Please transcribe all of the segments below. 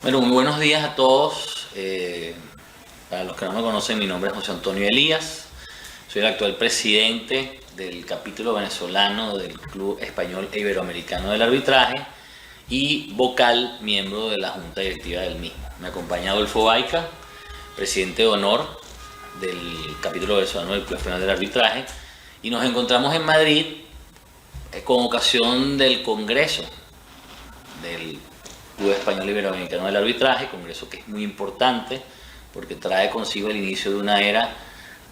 Bueno, muy buenos días a todos. Para los que no me conocen, mi nombre es José Antonio Elías. Soy el actual presidente del capítulo venezolano del Club Español e Iberoamericano del Arbitraje y vocal miembro de la Junta Directiva del mismo. Me acompaña Adolfo Baica, presidente de honor del capítulo venezolano del Club Español del Arbitraje, y nos encontramos en Madrid con ocasión del Congreso del Club Español Iberoamericano del Arbitraje, congreso que es muy importante porque trae consigo el inicio de una era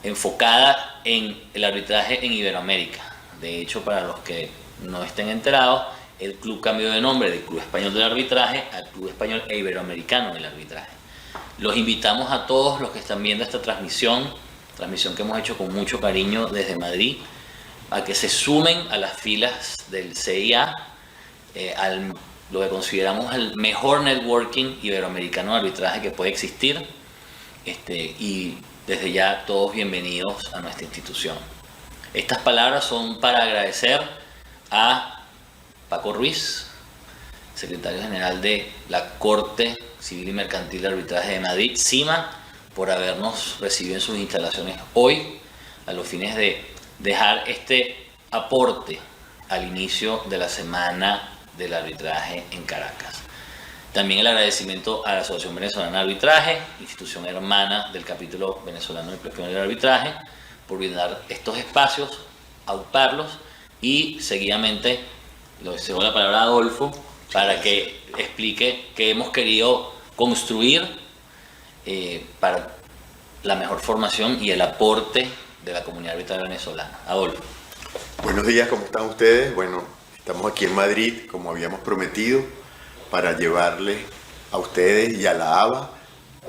enfocada en el arbitraje en Iberoamérica. De hecho, para los que no estén enterados, el club cambió de nombre del Club Español del Arbitraje al Club Español e Iberoamericano del Arbitraje. Los invitamos a todos los que están viendo esta transmisión que hemos hecho con mucho cariño desde Madrid, a que se sumen a las filas del CIA, lo que consideramos el mejor networking iberoamericano de arbitraje que puede existir, y desde ya todos bienvenidos a nuestra institución. Estas palabras son para agradecer a Paco Ruiz, secretario general de la Corte Civil y Mercantil de Arbitraje de Madrid, CIMA, por habernos recibido en sus instalaciones hoy a los fines de dejar este aporte al inicio de la Semana del Arbitraje en Caracas. También el agradecimiento a la Asociación Venezolana de Arbitraje, institución hermana del capítulo venezolano del Club Español del Arbitraje, por brindar estos espacios, auparlos, y seguidamente le cedo la palabra a Adolfo para que explique qué hemos querido construir para la mejor formación y el aporte de la comunidad arbitral venezolana. Adolfo. Buenos días, ¿cómo están ustedes? Bueno, estamos aquí en Madrid, como habíamos prometido, para llevarles a ustedes y a la ABA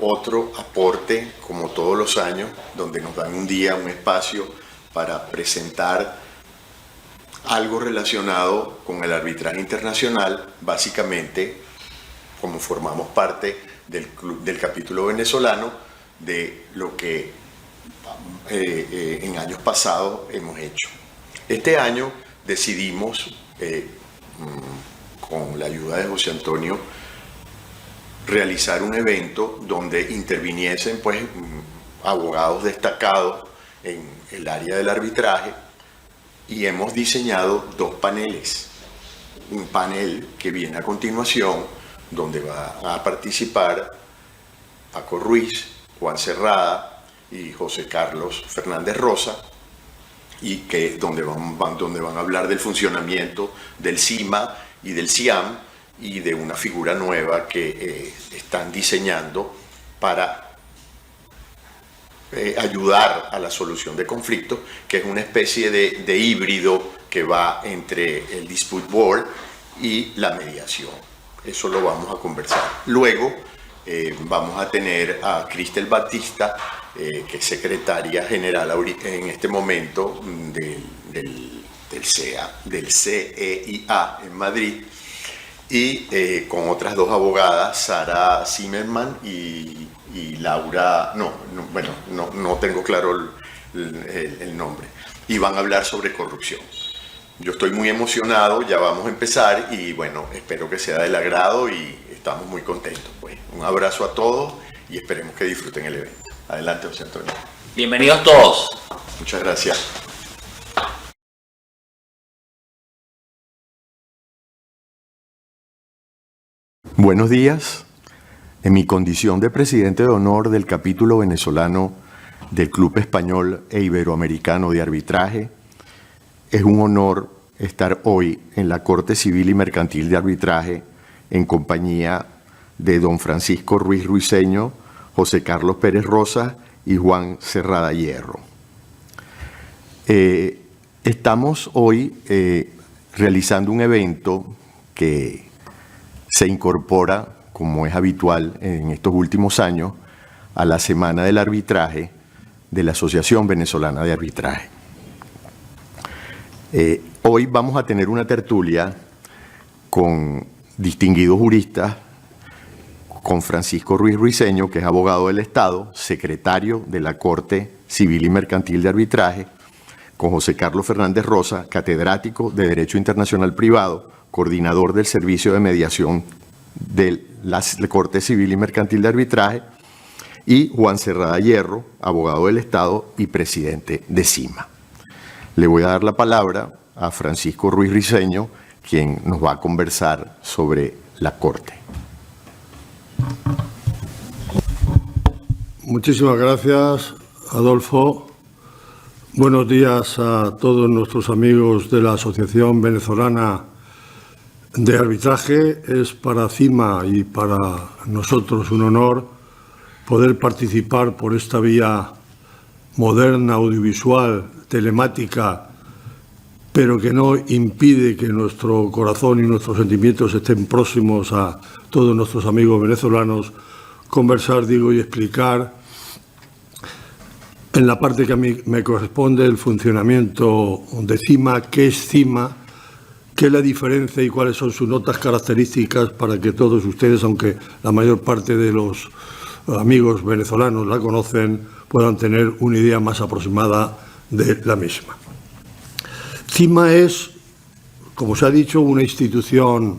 otro aporte, como todos los años, donde nos dan un día, un espacio para presentar algo relacionado con el arbitraje internacional, básicamente como formamos parte del capítulo venezolano, de lo que en años pasados hemos hecho. Este año decidimos, con la ayuda de José Antonio, realizar un evento donde interviniesen abogados destacados en el área del arbitraje, y hemos diseñado dos paneles. Un panel que viene a continuación, donde va a participar Paco Ruiz, Juan Cerrada y José Carlos Fernández Rosa, y donde van a hablar del funcionamiento del CIMA y del CIAM y de una figura nueva que están diseñando para ayudar a la solución de conflictos, que es una especie de híbrido que va entre el dispute board y la mediación. Eso lo vamos a conversar. Luego vamos a tener a Cristel Batista, que es secretaria general en este momento del CEIA en Madrid, y con otras dos abogadas, Sara Zimmerman y Laura, no tengo claro el nombre, y van a hablar sobre corrupción. Yo estoy muy emocionado, ya vamos a empezar, y bueno, espero que sea del agrado y estamos muy contentos. Pues un abrazo a todos y esperemos que disfruten el evento. Adelante, José Antonio. Bienvenidos todos. Muchas gracias. Buenos días. En mi condición de presidente de honor del capítulo venezolano del Club Español e Iberoamericano de Arbitraje, es un honor estar hoy en la Corte Civil y Mercantil de Arbitraje en compañía de don Francisco Ruiz Ruiseño, José Carlos Pérez Rosa y Juan Cerrada Hierro. Estamos hoy realizando un evento que se incorpora, como es habitual en estos últimos años, a la Semana del Arbitraje de la Asociación Venezolana de Arbitraje. Hoy vamos a tener una tertulia con distinguidos juristas, con Francisco Ruiz Ruiseño, que es abogado del Estado, secretario de la Corte Civil y Mercantil de Arbitraje, con José Carlos Fernández Rosa, catedrático de Derecho Internacional Privado, coordinador del Servicio de Mediación de la Corte Civil y Mercantil de Arbitraje, y Juan Cerrada Hierro, abogado del Estado y presidente de CIMA. Le voy a dar la palabra a Francisco Ruiz Riseño, quien nos va a conversar sobre la Corte. Muchísimas gracias, Adolfo. Buenos días a todos nuestros amigos de la Asociación Venezolana de Arbitraje. Es para CIMA y para nosotros un honor poder participar por esta vía moderna, audiovisual, telemática, pero que no impide que nuestro corazón y nuestros sentimientos estén próximos a todos nuestros amigos venezolanos, conversar, digo, y explicar en la parte que a mí me corresponde el funcionamiento de CIMA, qué es CIMA, qué es la diferencia y cuáles son sus notas características para que todos ustedes, aunque la mayor parte de los amigos venezolanos la conocen, puedan tener una idea más aproximada de la misma. CIMA es, como se ha dicho, una institución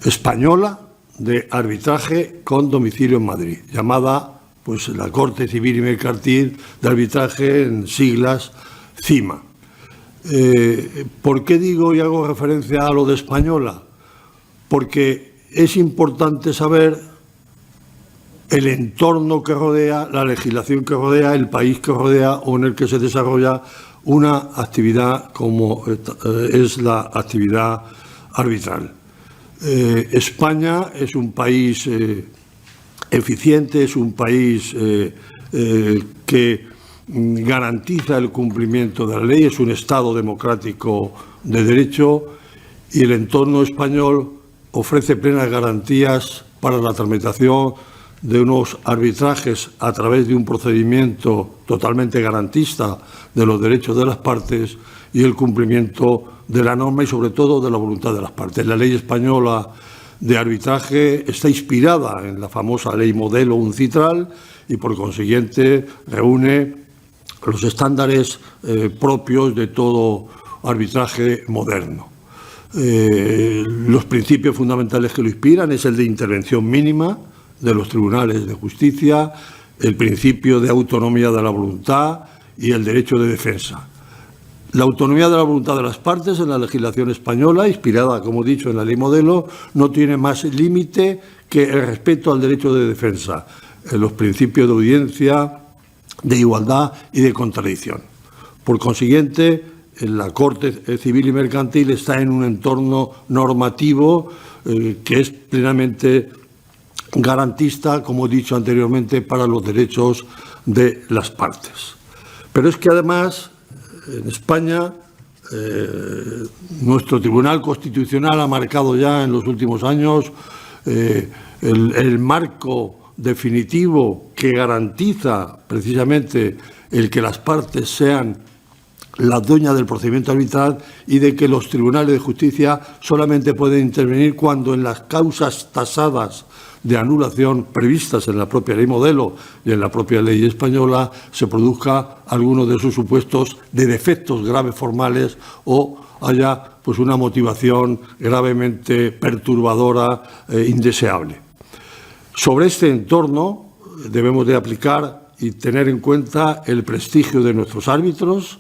española de arbitraje con domicilio en Madrid, llamada pues la Corte Civil y Mercantil de Arbitraje, en siglas CIMA. ¿Por qué digo y hago referencia a lo de española? Porque es importante saber el entorno que rodea, la legislación que rodea, el país que rodea o en el que se desarrolla una actividad como es la actividad arbitral. España es un país eficiente, es un país que garantiza el cumplimiento de la ley, es un Estado democrático de derecho y el entorno español ofrece plenas garantías para la tramitación de unos arbitrajes a través de un procedimiento totalmente garantista de los derechos de las partes y el cumplimiento de la norma y sobre todo de la voluntad de las partes. La ley española de arbitraje está inspirada en la famosa ley modelo UNCITRAL y por consiguiente reúne los estándares propios de todo arbitraje moderno. Los principios fundamentales que lo inspiran es el de intervención mínima de los tribunales de justicia, el principio de autonomía de la voluntad y el derecho de defensa. La autonomía de la voluntad de las partes en la legislación española, inspirada, como he dicho, en la ley modelo, no tiene más límite que el respeto al derecho de defensa, los principios de audiencia, de igualdad y de contradicción. Por consiguiente, la Corte Civil y Mercantil está en un entorno normativo que es plenamente garantista, como he dicho anteriormente, para los derechos de las partes. Pero es que además, en España, nuestro Tribunal Constitucional ha marcado ya en los últimos años el marco definitivo que garantiza precisamente el que las partes sean las dueñas del procedimiento arbitral y de que los tribunales de justicia solamente pueden intervenir cuando en las causas tasadas de anulación previstas en la propia ley modelo y en la propia ley española se produzca alguno de esos supuestos de defectos graves formales o haya pues una motivación gravemente perturbadora e indeseable. Sobre este entorno debemos de aplicar y tener en cuenta el prestigio de nuestros árbitros,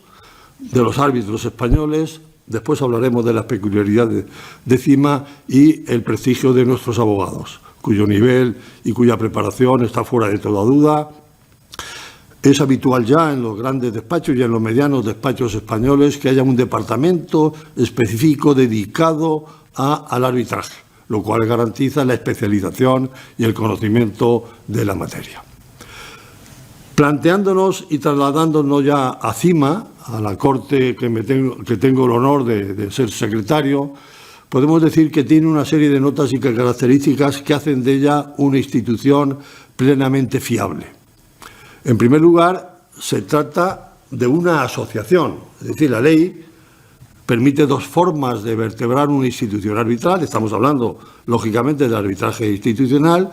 de los árbitros españoles, después hablaremos de las peculiaridades de CIMA y el prestigio de nuestros abogados, cuyo nivel y cuya preparación está fuera de toda duda. Es habitual ya en los grandes despachos y en los medianos despachos españoles que haya un departamento específico dedicado al arbitraje, lo cual garantiza la especialización y el conocimiento de la materia. Planteándonos y trasladándonos ya a CIMA, a la Corte que tengo el honor de ser secretario, podemos decir que tiene una serie de notas y características que hacen de ella una institución plenamente fiable. En primer lugar, se trata de una asociación, es decir, la ley permite dos formas de vertebrar una institución arbitral. Estamos hablando, lógicamente, del arbitraje institucional.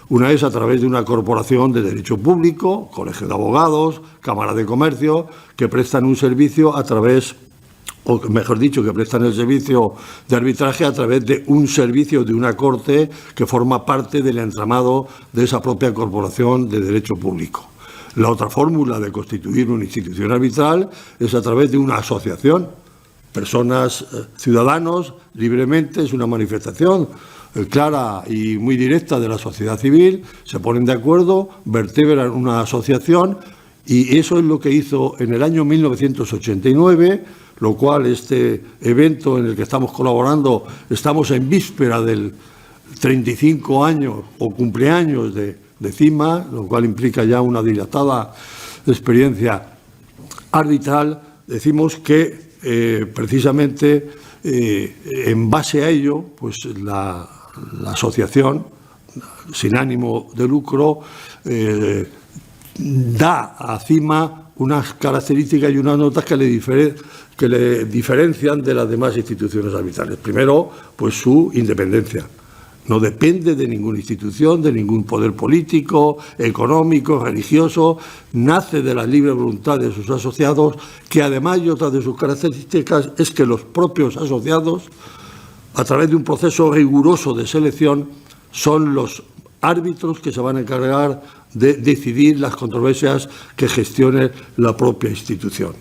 Una es a través de una corporación de derecho público, colegio de abogados, cámara de comercio, que prestan un servicio a través o mejor dicho, que prestan el servicio de arbitraje a través de un servicio de una corte que forma parte del entramado de esa propia corporación de derecho público. La otra fórmula de constituir una institución arbitral es a través de una asociación. Personas, ciudadanos, libremente, es una manifestación clara y muy directa de la sociedad civil, se ponen de acuerdo, vertebran una asociación, y eso es lo que hizo en el año 1989, lo cual este evento en el que estamos colaborando, estamos en víspera del 35 años o cumpleaños de CIMA, lo cual implica ya una dilatada experiencia arbitral. Decimos que precisamente en base a ello, pues la asociación sin ánimo de lucro da a CIMA unas características y unas notas que le diferencian de las demás instituciones arbitrales. Primero, pues su independencia. No depende de ninguna institución, de ningún poder político, económico, religioso. Nace de la libre voluntad de sus asociados, que además, y otra de sus características, es que los propios asociados, a través de un proceso riguroso de selección, son los árbitros que se van a encargar de decidir las controversias que gestione la propia institución.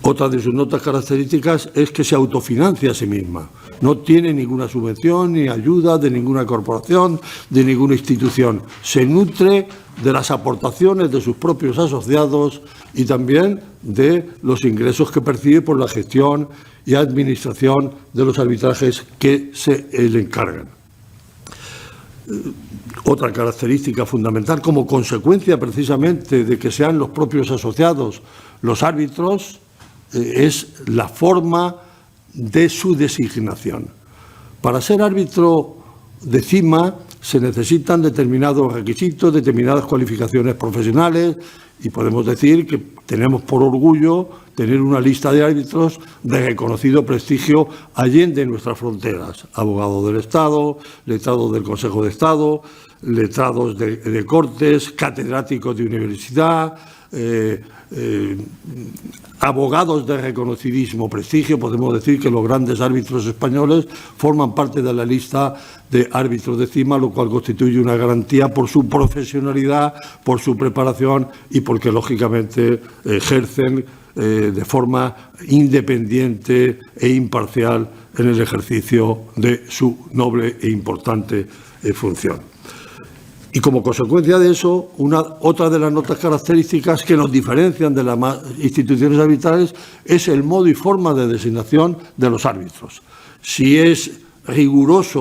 Otra de sus notas características es que se autofinancia a sí misma. No tiene ninguna subvención ni ayuda de ninguna corporación, de ninguna institución. Se nutre de las aportaciones de sus propios asociados y también de los ingresos que percibe por la gestión y administración de los arbitrajes que se le encargan. Otra característica fundamental, como consecuencia precisamente de que sean los propios asociados los árbitros, es la forma de su designación. Para ser árbitro de CIMA se necesitan determinados requisitos, determinadas cualificaciones profesionales, y podemos decir que tenemos por orgullo tener una lista de árbitros de reconocido prestigio allende nuestras fronteras. Abogados del Estado, letrados del Consejo de Estado, letrados de Cortes, catedráticos de universidad, abogados de reconocidísimo prestigio. Podemos decir que los grandes árbitros españoles forman parte de la lista de árbitros de CIMA, lo cual constituye una garantía por su profesionalidad, por su preparación y porque, lógicamente, ejercen de forma independiente e imparcial en el ejercicio de su noble e importante función. Y como consecuencia de eso, otra de las notas características que nos diferencian de las instituciones arbitrales es el modo y forma de designación de los árbitros. Si es rigurosa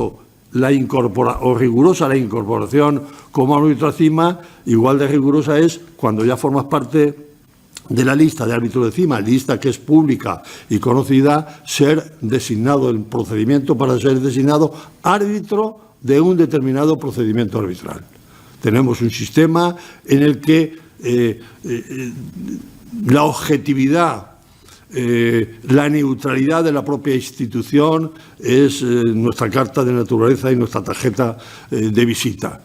la incorporación como árbitro a CIMA, igual de rigurosa es cuando ya formas parte de la lista de árbitros de CIMA, lista que es pública y conocida, ser designado el procedimiento para ser designado árbitro de un determinado procedimiento arbitral. Tenemos un sistema en el que la objetividad, la neutralidad de la propia institución es nuestra carta de naturaleza y nuestra tarjeta de visita.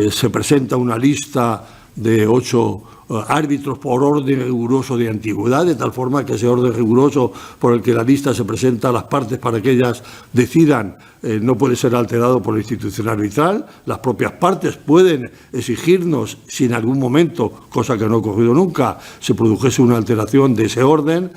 Se presenta una lista de 8 árbitros por orden riguroso de antigüedad, de tal forma que ese orden riguroso por el que la lista se presenta a las partes para que ellas decidan no puede ser alterado por la institución arbitral. Las propias partes pueden exigirnos, si en algún momento, cosa que no ha ocurrido nunca, se produjese una alteración de ese orden,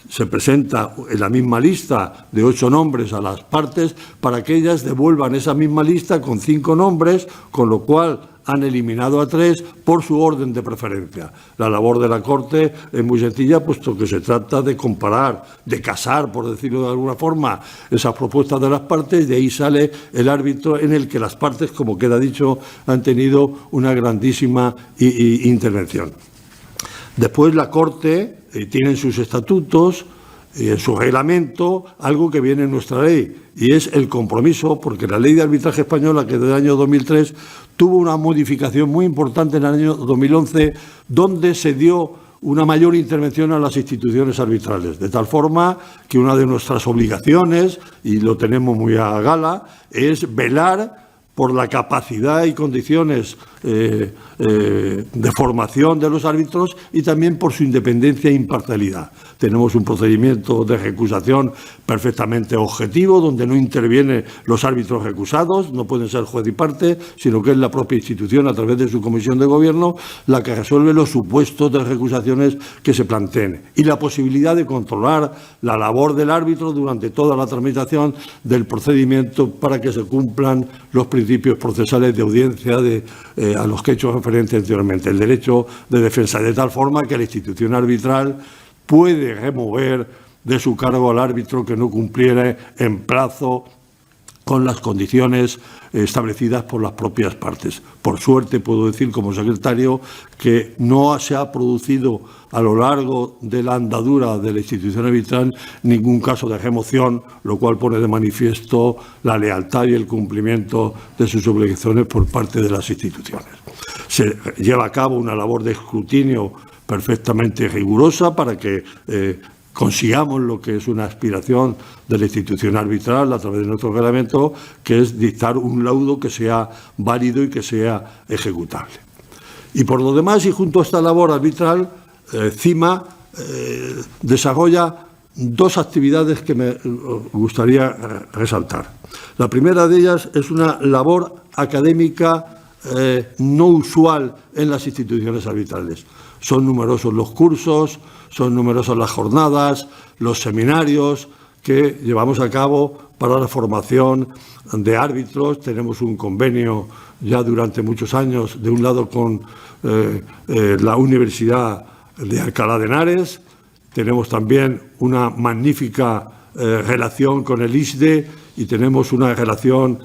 se presenta en la misma lista de 8 nombres a las partes para que ellas devuelvan esa misma lista con 5 nombres, con lo cual han eliminado a 3 por su orden de preferencia. La labor de la Corte es muy sencilla, puesto que se trata de comparar, de casar, por decirlo de alguna forma, esas propuestas de las partes. De ahí sale el árbitro en el que las partes, como queda dicho, han tenido una grandísima intervención. Después la Corte tiene en sus estatutos, en su reglamento, algo que viene en nuestra ley, y es el compromiso, porque la Ley de Arbitraje Española, que es del año 2003, tuvo una modificación muy importante en el año 2011, donde se dio una mayor intervención a las instituciones arbitrales, de tal forma que una de nuestras obligaciones, y lo tenemos muy a gala, es velar por la capacidad y condiciones de formación de los árbitros y también por su independencia e imparcialidad. Tenemos un procedimiento de recusación perfectamente objetivo, donde no intervienen los árbitros recusados, no pueden ser juez y parte, sino que es la propia institución, a través de su comisión de gobierno, la que resuelve los supuestos de recusaciones que se planteen. Y la posibilidad de controlar la labor del árbitro durante toda la tramitación del procedimiento para que se cumplan los principios procesales de audiencia a los que he hecho referencia anteriormente. El derecho de defensa, de tal forma que la institución arbitral puede remover de su cargo al árbitro que no cumpliera en plazo con las condiciones establecidas por las propias partes. Por suerte, puedo decir como secretario que no se ha producido a lo largo de la andadura de la institución arbitral ningún caso de remoción, lo cual pone de manifiesto la lealtad y el cumplimiento de sus obligaciones por parte de las instituciones. Se lleva a cabo una labor de escrutinio perfectamente rigurosa para que consigamos lo que es una aspiración de la institución arbitral a través de nuestro reglamento, que es dictar un laudo que sea válido y que sea ejecutable. Y por lo demás, y junto a esta labor arbitral, CIMA desarrolla dos actividades que me gustaría resaltar. La primera de ellas es una labor académica no usual en las instituciones arbitrales. Son numerosos los cursos, son numerosas las jornadas, los seminarios que llevamos a cabo para la formación de árbitros. Tenemos un convenio ya durante muchos años, de un lado con la Universidad de Alcalá de Henares, tenemos también una magnífica relación con el ISDE y tenemos una relación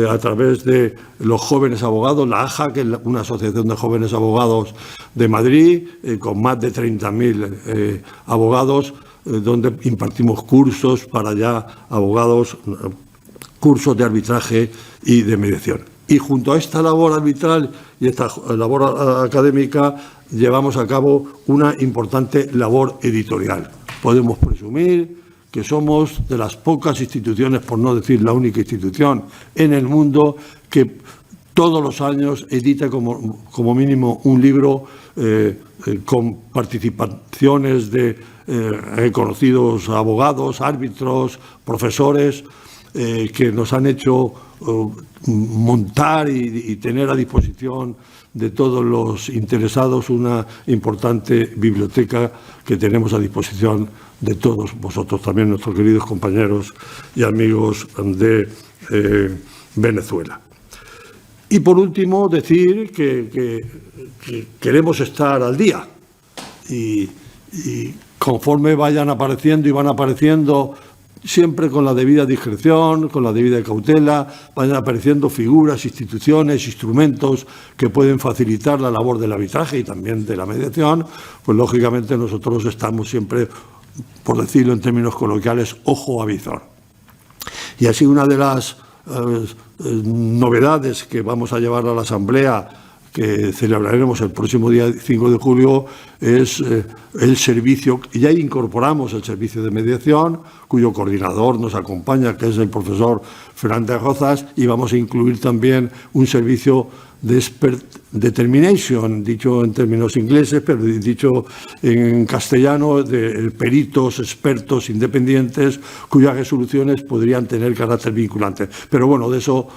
a través de los jóvenes abogados, la AJA, que es una asociación de jóvenes abogados de Madrid, con más de 30.000 abogados, donde impartimos cursos para ya abogados, cursos de arbitraje y de mediación. Y junto a esta labor arbitral y esta labor académica, llevamos a cabo una importante labor editorial. Podemos presumir que somos de las pocas instituciones, por no decir la única institución en el mundo, que todos los años edita como mínimo un libro con participaciones de reconocidos abogados, árbitros, profesores, que nos han hecho montar y tener a disposición de todos los interesados una importante biblioteca que tenemos a disposición de todos vosotros, también nuestros queridos compañeros y amigos de Venezuela. Y por último, decir que queremos estar al día y conforme vayan apareciendo y van apareciendo, siempre con la debida discreción, con la debida cautela, vayan apareciendo figuras, instituciones, instrumentos que pueden facilitar la labor del arbitraje y también de la mediación, pues lógicamente nosotros estamos siempre, por decirlo en términos coloquiales, ojo a visor. Y así una de las novedades que vamos a llevar a la Asamblea, que celebraremos el próximo día 5 de julio, es el servicio, ya incorporamos el servicio de mediación, cuyo coordinador nos acompaña, que es el profesor Fernández Rozas, y vamos a incluir también un servicio de expert determination, dicho en términos ingleses, pero dicho en castellano, de peritos, expertos independientes, cuyas resoluciones podrían tener carácter vinculante. Pero bueno, de eso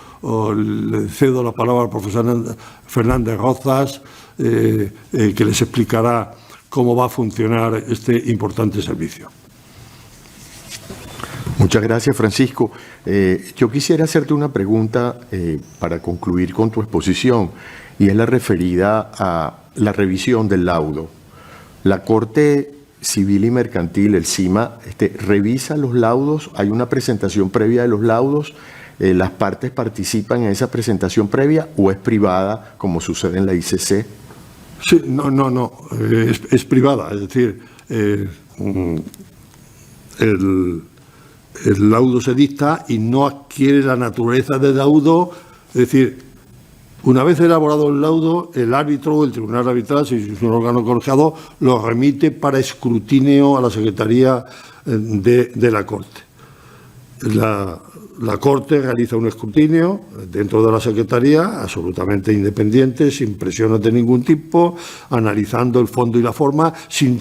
le cedo la palabra al profesor Fernández Rozas, que les explicará cómo va a funcionar este importante servicio. Muchas gracias, Francisco. Yo quisiera hacerte una pregunta para concluir con tu exposición, y es la referida a la revisión del laudo. La Corte Civil y Mercantil, el CIMA, revisa los laudos, hay una presentación previa de los laudos, las partes participan en esa presentación previa, o es privada, como sucede en la ICC. Sí, no, es privada, es decir, el laudo se dicta y no adquiere la naturaleza de laudo, es decir, una vez elaborado el laudo, el árbitro o el tribunal arbitral, si es un órgano colegiado, lo remite para escrutinio a la Secretaría de la Corte. la Corte realiza un escrutinio dentro de la Secretaría, absolutamente independiente, sin presiones de ningún tipo, analizando el fondo y la forma, sin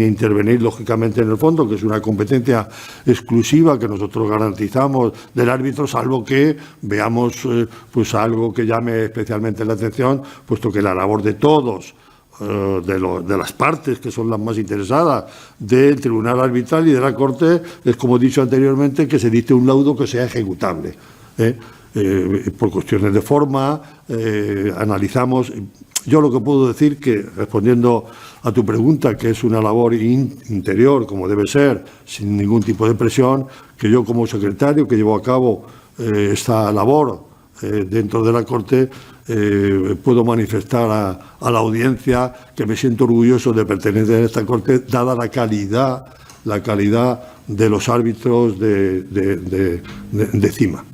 intervenir lógicamente en el fondo, que es una competencia exclusiva que nosotros garantizamos del árbitro, salvo que veamos pues algo que llame especialmente la atención, puesto que la labor de todos, de las partes que son las más interesadas del Tribunal Arbitral y de la Corte es, como he dicho anteriormente, que se dicte un laudo que sea ejecutable. Por cuestiones de forma, analizamos. Yo lo que puedo decir, que respondiendo a tu pregunta, que es una labor interior, como debe ser, sin ningún tipo de presión, que yo como secretario que llevo a cabo esta labor dentro de la Corte, puedo manifestar a la audiencia que me siento orgulloso de pertenecer a esta Corte, dada la calidad de los árbitros de CIMA.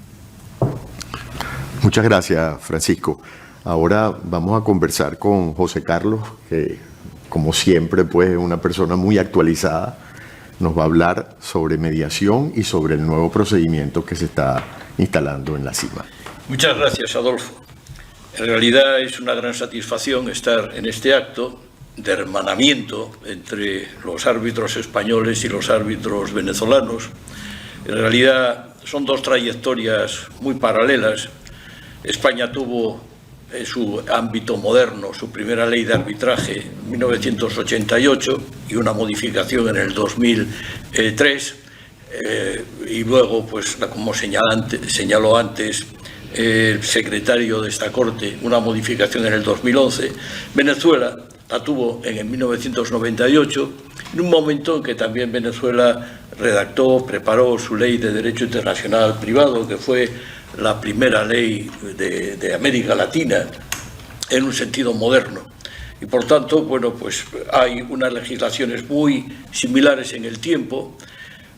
Muchas gracias, Francisco. Ahora vamos a conversar con José Carlos, que como siempre pues es una persona muy actualizada. Nos va a hablar sobre mediación y sobre el nuevo procedimiento que se está instalando en la CIMA. Muchas gracias, Adolfo. En realidad es una gran satisfacción estar en este acto de hermanamiento entre los árbitros españoles y los árbitros venezolanos. En realidad son dos trayectorias muy paralelas. España tuvo en su ámbito moderno su primera ley de arbitraje en 1988 y una modificación en el 2003 y luego, pues como señaló antes el secretario de esta Corte, una modificación en el 2011. Venezuela la tuvo en 1998, en un momento en que también Venezuela preparó su ley de derecho internacional privado, que fue la primera ley de América Latina en un sentido moderno. Y por tanto, bueno, pues hay unas legislaciones muy similares en el tiempo,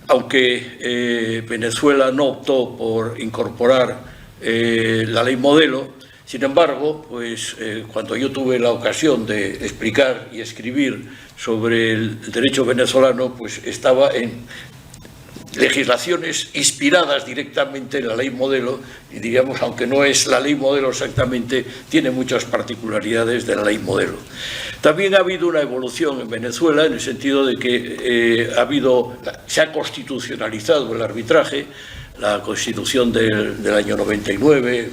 aunque Venezuela no optó por incorporar la ley modelo. Sin embargo, pues cuando yo tuve la ocasión de explicar y escribir sobre el derecho venezolano, pues estaba en legislaciones inspiradas directamente en la ley modelo, y diríamos, aunque no es la ley modelo exactamente, tiene muchas particularidades de la ley modelo. También ha habido una evolución en Venezuela en el sentido de que se ha constitucionalizado el arbitraje. La Constitución del año 99,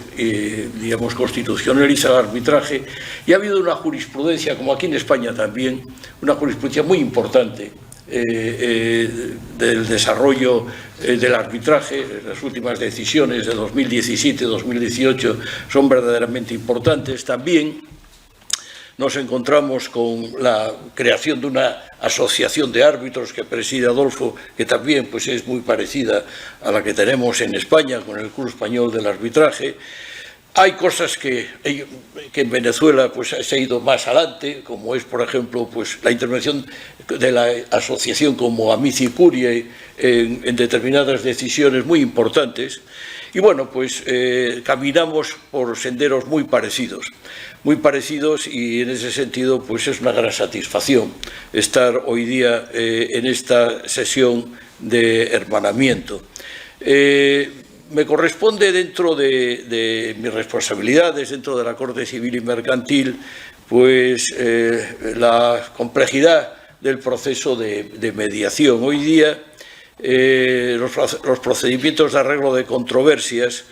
digamos, constitucionaliza el arbitraje, y ha habido una jurisprudencia, como aquí en España también, una jurisprudencia muy importante del desarrollo del arbitraje. Las últimas decisiones de 2017 y 2018 son verdaderamente importantes. También nos encontramos con la creación de una asociación de árbitros que preside Adolfo, que también pues, es muy parecida a la que tenemos en España con el Club Español del Arbitraje. Hay cosas que en Venezuela pues, se ha ido más adelante, como es, por ejemplo, pues, la intervención de la asociación como Amici Curiae en determinadas decisiones muy importantes. Y bueno, pues caminamos por senderos muy parecidos, y en ese sentido pues es una gran satisfacción estar hoy día en esta sesión de hermanamiento. Me corresponde, dentro de mis responsabilidades dentro de la Corte Civil y Mercantil, pues la complejidad del proceso de mediación. Hoy día los procedimientos de arreglo de controversias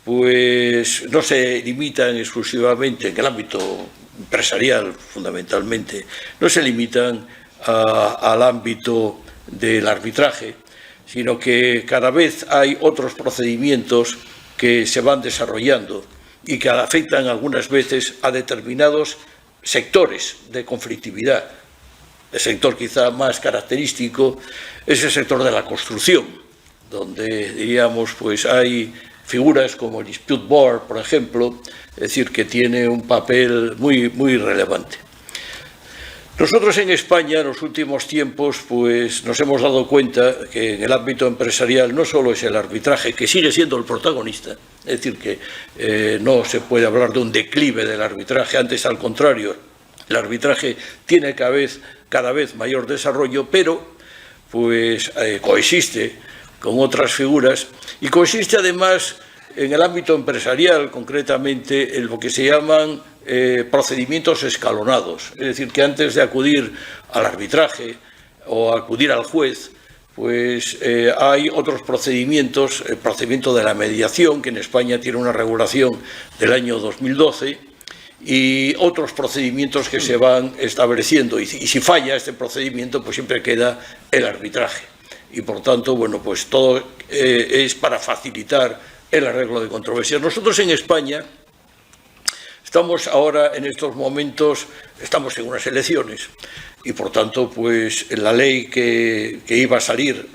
pues no se limitan exclusivamente, en el ámbito empresarial fundamentalmente, no se limitan al ámbito del arbitraje, sino que cada vez hay otros procedimientos que se van desarrollando y que afectan algunas veces a determinados sectores de conflictividad. El sector quizá más característico es el sector de la construcción, donde diríamos pues hay figuras como el Dispute Board, por ejemplo, es decir, que tiene un papel muy relevante. Nosotros en España, en los últimos tiempos, pues nos hemos dado cuenta que en el ámbito empresarial no solo es el arbitraje, que sigue siendo el protagonista, es decir, que no se puede hablar de un declive del arbitraje, antes al contrario, el arbitraje tiene cada vez mayor desarrollo, pero pues coexiste con otras figuras, y consiste además en el ámbito empresarial, concretamente, en lo que se llaman procedimientos escalonados. Es decir, que antes de acudir al arbitraje o acudir al juez, pues hay otros procedimientos, el procedimiento de la mediación, que en España tiene una regulación del año 2012, y otros procedimientos que se van estableciendo. Y si falla este procedimiento, pues siempre queda el arbitraje. Y por tanto, bueno, pues todo es para facilitar el arreglo de controversias. Nosotros en España estamos ahora, en estos momentos, estamos en unas elecciones y por tanto, pues la ley que iba a salir,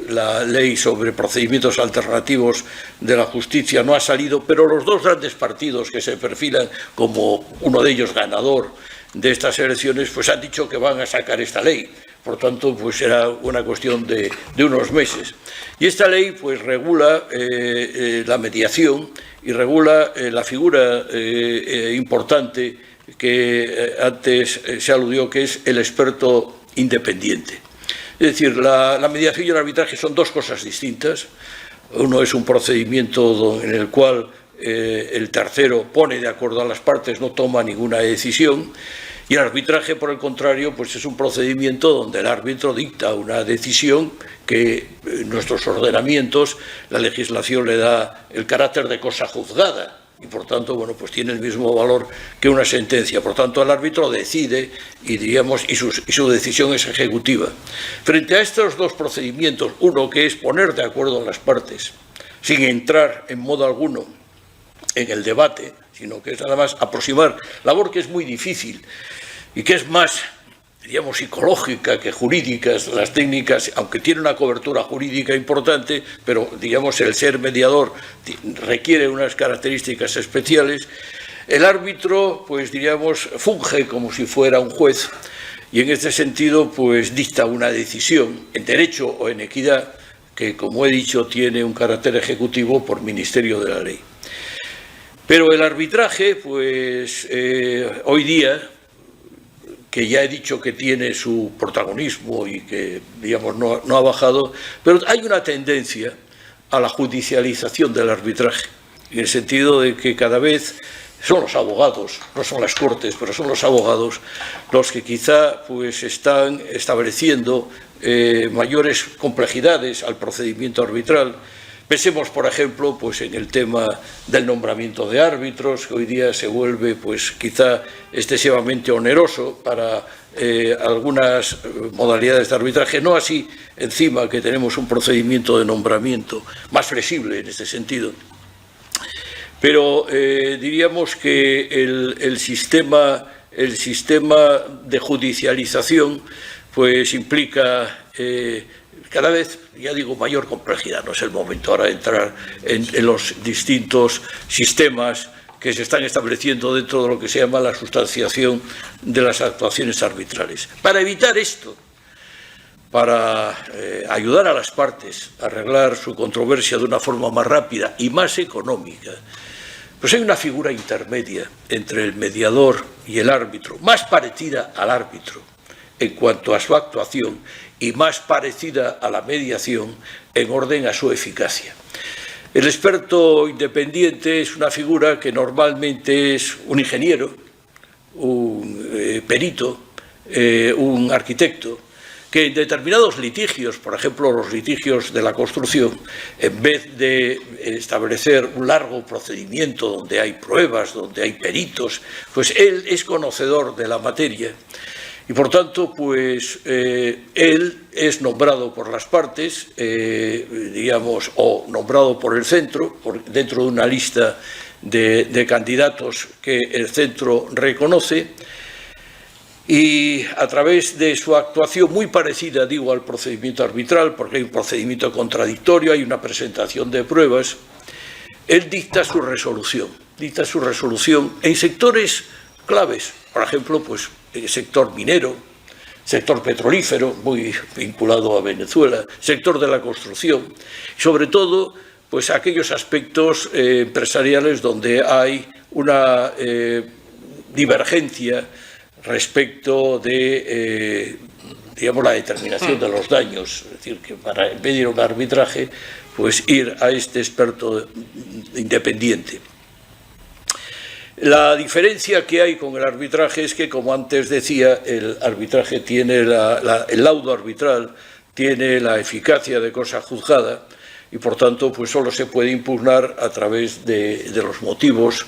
la ley sobre procedimientos alternativos de la justicia no ha salido, pero los dos grandes partidos que se perfilan como uno de ellos ganador de estas elecciones, pues han dicho que van a sacar esta ley. Por tanto, pues será una cuestión de unos meses. Y esta ley pues regula la mediación y regula la figura importante que antes se aludió, que es el experto independiente. Es decir, la mediación y el arbitraje son dos cosas distintas. Uno es un procedimiento en el cual el tercero pone de acuerdo a las partes, no toma ninguna decisión. Y el arbitraje, por el contrario, pues es un procedimiento donde el árbitro dicta una decisión que en nuestros ordenamientos la legislación le da el carácter de cosa juzgada y, por tanto, bueno, pues tiene el mismo valor que una sentencia. Por tanto, el árbitro decide y, diríamos, y su decisión es ejecutiva. Frente a estos dos procedimientos, uno que es poner de acuerdo a las partes sin entrar en modo alguno en el debate, sino que es nada más aproximar, labor que es muy difícil y que es más, diríamos, psicológica que jurídica. Las técnicas, aunque tiene una cobertura jurídica importante, pero, digamos, el ser mediador requiere unas características especiales. El árbitro, pues, diríamos, funge como si fuera un juez y en este sentido, pues, dicta una decisión en derecho o en equidad que, como he dicho, tiene un carácter ejecutivo por ministerio de la ley. Pero el arbitraje, pues hoy día, que ya he dicho que tiene su protagonismo y que, digamos, no ha bajado, pero hay una tendencia a la judicialización del arbitraje, en el sentido de que cada vez son los abogados, no son las cortes, pero son los abogados los que quizá pues están estableciendo mayores complejidades al procedimiento arbitral. Pensemos, por ejemplo, pues en el tema del nombramiento de árbitros, que hoy día se vuelve pues quizá excesivamente oneroso para algunas modalidades de arbitraje, no así encima que tenemos un procedimiento de nombramiento más flexible en este sentido. Pero diríamos que el sistema de judicialización pues implica cada vez, ya digo, mayor complejidad. No es el momento ahora de entrar en los distintos sistemas que se están estableciendo dentro de lo que se llama la sustanciación de las actuaciones arbitrales. Para evitar esto, para ayudar a las partes a arreglar su controversia de una forma más rápida y más económica, pues hay una figura intermedia entre el mediador y el árbitro, más parecida al árbitro en cuanto a su actuación y más parecida a la mediación en orden a su eficacia. El experto independiente es una figura que normalmente es un ingeniero, un perito, un arquitecto, que en determinados litigios, por ejemplo los litigios de la construcción, en vez de establecer un largo procedimiento donde hay pruebas, donde hay peritos, pues él es conocedor de la materia. Y por tanto, pues él es nombrado por las partes, digamos, o nombrado por el centro, dentro de una lista de candidatos que el centro reconoce, y a través de su actuación muy parecida, digo, al procedimiento arbitral, porque hay un procedimiento contradictorio, hay una presentación de pruebas, él dicta su resolución en sectores claves, por ejemplo, pues el sector minero, sector petrolífero, muy vinculado a Venezuela, sector de la construcción, sobre todo pues aquellos aspectos empresariales donde hay una divergencia respecto de, digamos, la determinación de los daños. Es decir, que para impedir un arbitraje, pues ir a este experto independiente. La diferencia que hay con el arbitraje es que, como antes decía, el arbitraje tiene el laudo arbitral tiene la eficacia de cosa juzgada y, por tanto, pues solo se puede impugnar a través de los motivos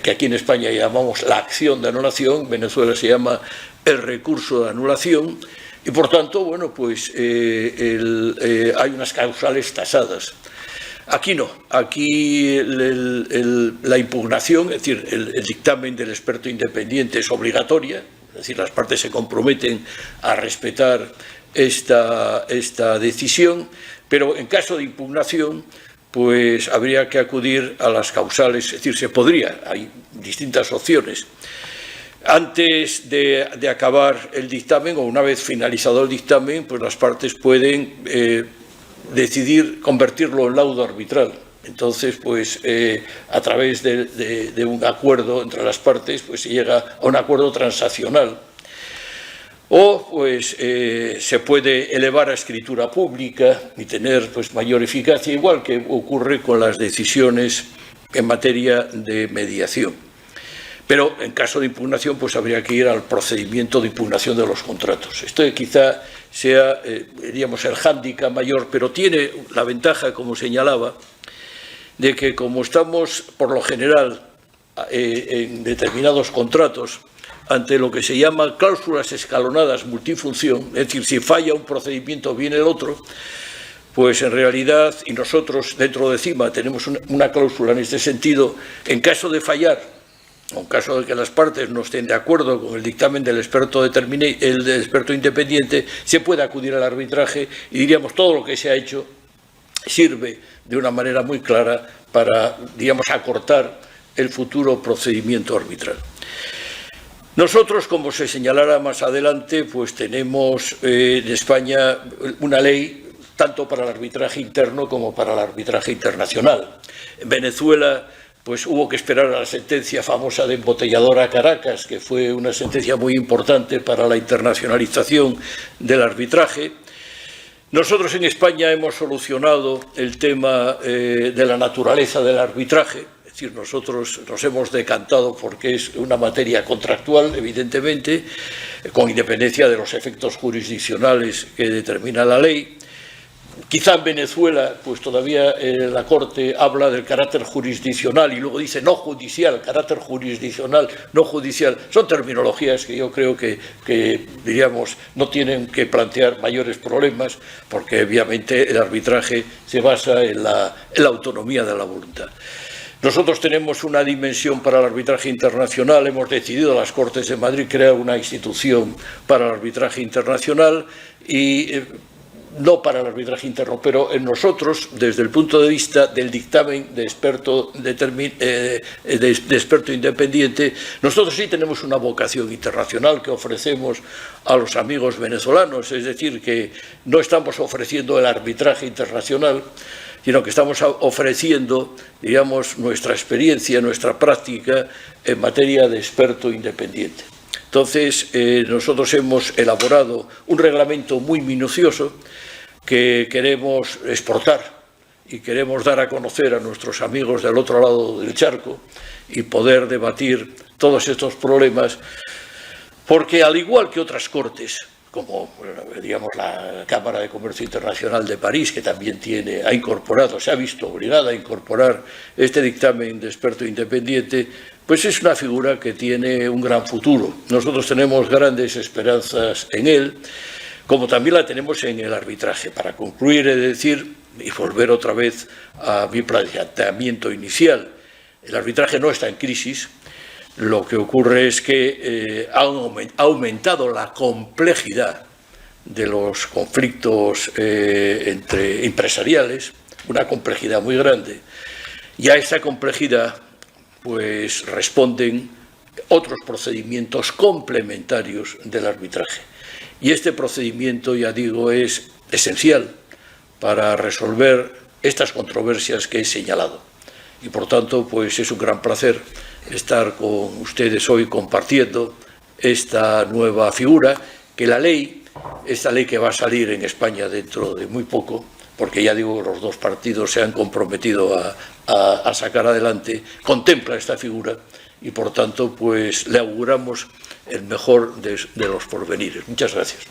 que aquí en España llamamos la acción de anulación, en Venezuela se llama el recurso de anulación, y por tanto, bueno, pues hay unas causales tasadas. Aquí no, aquí la impugnación, es decir, el dictamen del experto independiente es obligatoria, es decir, las partes se comprometen a respetar esta decisión, pero en caso de impugnación, pues habría que acudir a las causales, es decir, se podría, hay distintas opciones. Antes de acabar el dictamen, o una vez finalizado el dictamen, pues las partes pueden decidir convertirlo en laudo arbitral. Entonces, pues a través de un acuerdo entre las partes, pues se llega a un acuerdo transaccional. O pues se puede elevar a escritura pública y tener pues mayor eficacia, igual que ocurre con las decisiones en materia de mediación. Pero en caso de impugnación, pues habría que ir al procedimiento de impugnación de los contratos. Esto quizá sea, diríamos, el hándicap mayor, pero tiene la ventaja, como señalaba, de que como estamos, por lo general, en determinados contratos, ante lo que se llama cláusulas escalonadas multifunción, es decir, si falla un procedimiento viene el otro, pues en realidad, y nosotros dentro de CIMA tenemos una cláusula en este sentido, en caso de fallar, o en caso de que las partes no estén de acuerdo con el dictamen del experto independiente, se puede acudir al arbitraje y diríamos todo lo que se ha hecho sirve de una manera muy clara para, digamos, acortar el futuro procedimiento arbitral. Nosotros, como se señalará más adelante, pues tenemos en España una ley tanto para el arbitraje interno como para el arbitraje internacional. En Venezuela, pues hubo que esperar a la sentencia famosa de Embotelladora Caracas, que fue una sentencia muy importante para la internacionalización del arbitraje. Nosotros en España hemos solucionado el tema de la naturaleza del arbitraje. Es decir, nosotros nos hemos decantado porque es una materia contractual, evidentemente, con independencia de los efectos jurisdiccionales que determina la ley. Quizá en Venezuela, pues todavía la Corte habla del carácter jurisdiccional y luego dice no judicial, carácter jurisdiccional, no judicial. Son terminologías que yo creo que diríamos, no tienen que plantear mayores problemas porque obviamente el arbitraje se basa en la autonomía de la voluntad. Nosotros tenemos una dimensión para el arbitraje internacional, hemos decidido las Cortes de Madrid crear una institución para el arbitraje internacional y no para el arbitraje interno, pero en nosotros, desde el punto de vista del dictamen de experto independiente, nosotros sí tenemos una vocación internacional que ofrecemos a los amigos venezolanos, es decir, que no estamos ofreciendo el arbitraje internacional, sino que estamos ofreciendo, digamos, nuestra experiencia, nuestra práctica en materia de experto independiente. Entonces, nosotros hemos elaborado un reglamento muy minucioso que queremos exportar y queremos dar a conocer a nuestros amigos del otro lado del charco y poder debatir todos estos problemas, porque al igual que otras cortes, como digamos la Cámara de Comercio Internacional de París, que también ha incorporado, se ha visto obligada a incorporar este dictamen de experto independiente, pues es una figura que tiene un gran futuro. Nosotros tenemos grandes esperanzas en él, como también la tenemos en el arbitraje. Para concluir, he de decir, y volver otra vez a mi planteamiento inicial, el arbitraje no está en crisis. Lo que ocurre es que ha aumentado la complejidad de los conflictos entre empresariales, una complejidad muy grande, y a esa complejidad pues responden otros procedimientos complementarios del arbitraje. Y este procedimiento, ya digo, es esencial para resolver estas controversias que he señalado. Y por tanto, pues es un gran placer estar con ustedes hoy compartiendo esta nueva figura que la ley esta ley que va a salir en España dentro de muy poco, porque ya digo que los dos partidos se han comprometido a sacar adelante, contempla esta figura y por tanto pues le auguramos el mejor de los porvenires. Muchas gracias.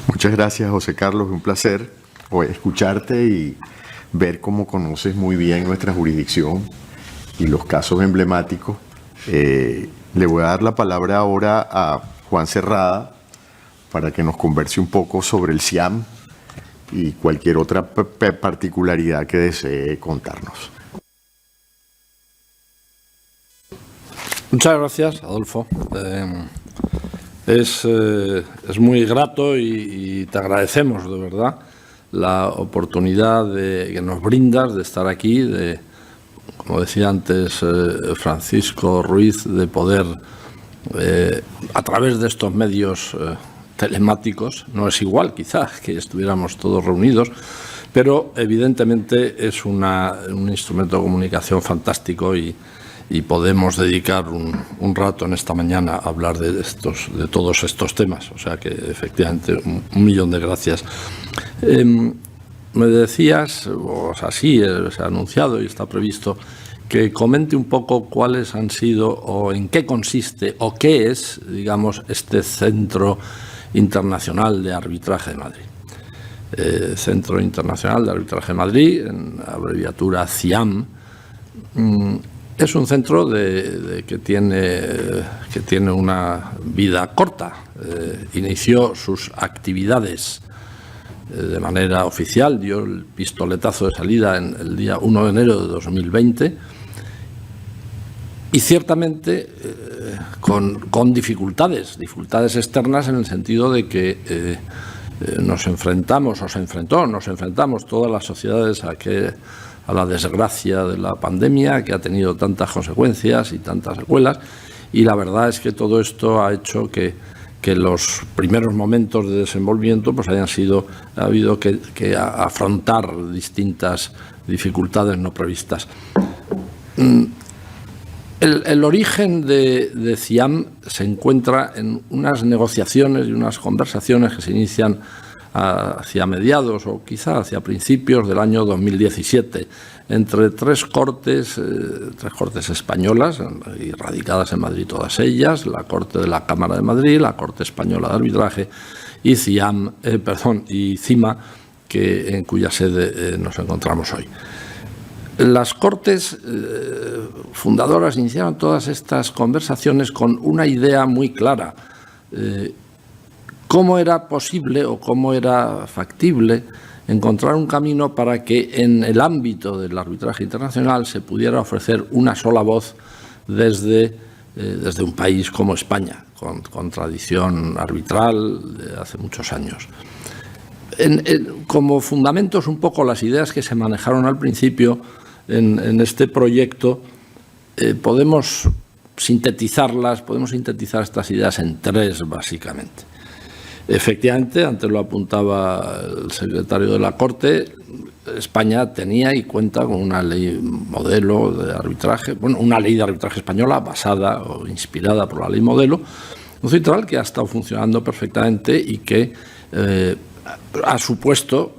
Muchas gracias, José Carlos, un placer escucharte y ver cómo conoces muy bien nuestra jurisdicción y los casos emblemáticos. Le voy a dar la palabra ahora a Juan Cerrada para que nos converse un poco sobre el CIAM y cualquier otra particularidad que desee contarnos. Muchas gracias, Adolfo. Es muy grato y te agradecemos de verdad la oportunidad que nos brindas de estar aquí, como decía antes Francisco Ruiz, de poder, a través de estos medios telemáticos, no es igual quizás que estuviéramos todos reunidos, pero evidentemente es un instrumento de comunicación fantástico y podemos dedicar un rato en esta mañana a hablar de todos estos temas. O sea que efectivamente un millón de gracias. Me decías, o sea, sí, se ha anunciado y está previsto que comente un poco cuáles han sido o en qué consiste o qué es, digamos, este Centro Internacional de Arbitraje de Madrid. Centro Internacional de Arbitraje de Madrid, en abreviatura CIAM, es un centro que tiene una vida corta. Inició sus actividades de manera oficial, dio el pistoletazo de salida en el día 1 de enero de 2020 y ciertamente con dificultades externas en el sentido de que nos enfrentamos todas las sociedades a la desgracia de la pandemia que ha tenido tantas consecuencias y tantas secuelas, y la verdad es que todo esto ha hecho que los primeros momentos de desenvolvimiento pues ha habido que afrontar distintas dificultades no previstas. El origen de CIAM se encuentra en unas negociaciones y unas conversaciones que se inician hacia mediados o quizá hacia principios del año 2017 entre tres cortes españolas y radicadas en Madrid todas ellas, la Corte de la Cámara de Madrid, la Corte Española de Arbitraje y CIMA, en cuya sede nos encontramos hoy. Las Cortes fundadoras iniciaron todas estas conversaciones con una idea muy clara. ¿Cómo era posible o cómo era factible encontrar un camino para que en el ámbito del arbitraje internacional se pudiera ofrecer una sola voz desde un país como España, con tradición arbitral de hace muchos años? Como fundamentos un poco las ideas que se manejaron al principio en este proyecto, podemos sintetizar estas ideas en tres básicamente. Efectivamente, antes lo apuntaba el secretario de la Corte, España tenía y cuenta con una ley modelo de arbitraje, una ley de arbitraje española basada o inspirada por la ley modelo, un central que ha estado funcionando perfectamente y que ha supuesto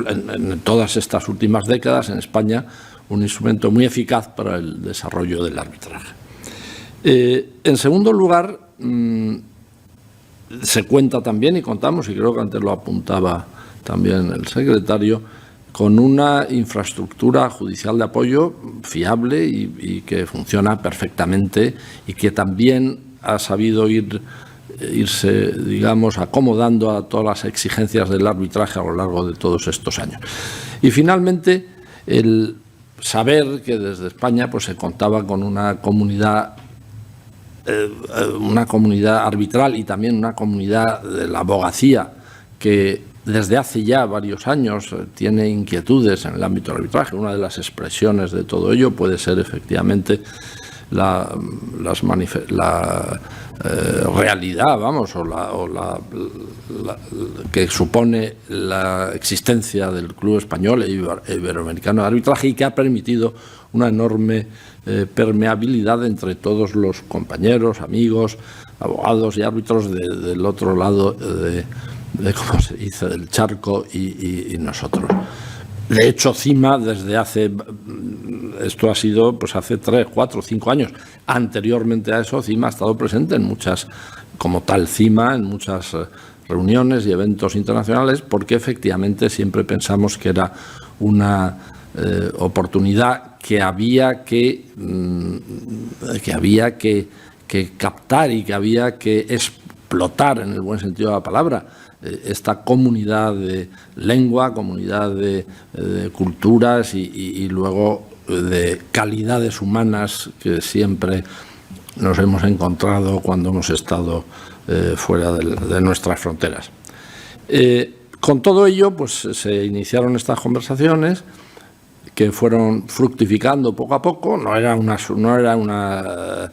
en todas estas últimas décadas en España un instrumento muy eficaz para el desarrollo del arbitraje. En segundo lugar, se cuenta también, y contamos, y creo que antes lo apuntaba también el secretario, con una infraestructura judicial de apoyo fiable y que funciona perfectamente y que también ha sabido irse, digamos, acomodando a todas las exigencias del arbitraje a lo largo de todos estos años. Y finalmente, el saber que desde España pues, se contaba con una comunidad arbitral y también una comunidad de la abogacía que desde hace ya varios años tiene inquietudes en el ámbito del arbitraje. Una de las expresiones de todo ello puede ser efectivamente la realidad, vamos, que supone la existencia del Club Español e Iberoamericano de Arbitraje y que ha permitido una enorme permeabilidad entre todos los compañeros, amigos abogados y árbitros del otro lado de cómo se dice, del charco y nosotros. De hecho, CIMA esto ha sido pues hace 3, 4, 5 años. Anteriormente a eso, CIMA ha estado presente en muchas, como tal CIMA, en muchas reuniones y eventos internacionales, porque efectivamente siempre pensamos que era una oportunidad que había que captar y que había que explotar, en el buen sentido de la palabra, esta comunidad de lengua, comunidad de culturas y luego de calidades humanas que siempre nos hemos encontrado cuando hemos estado fuera de nuestras fronteras. Con todo ello, pues se iniciaron estas conversaciones que fueron fructificando poco a poco. No era una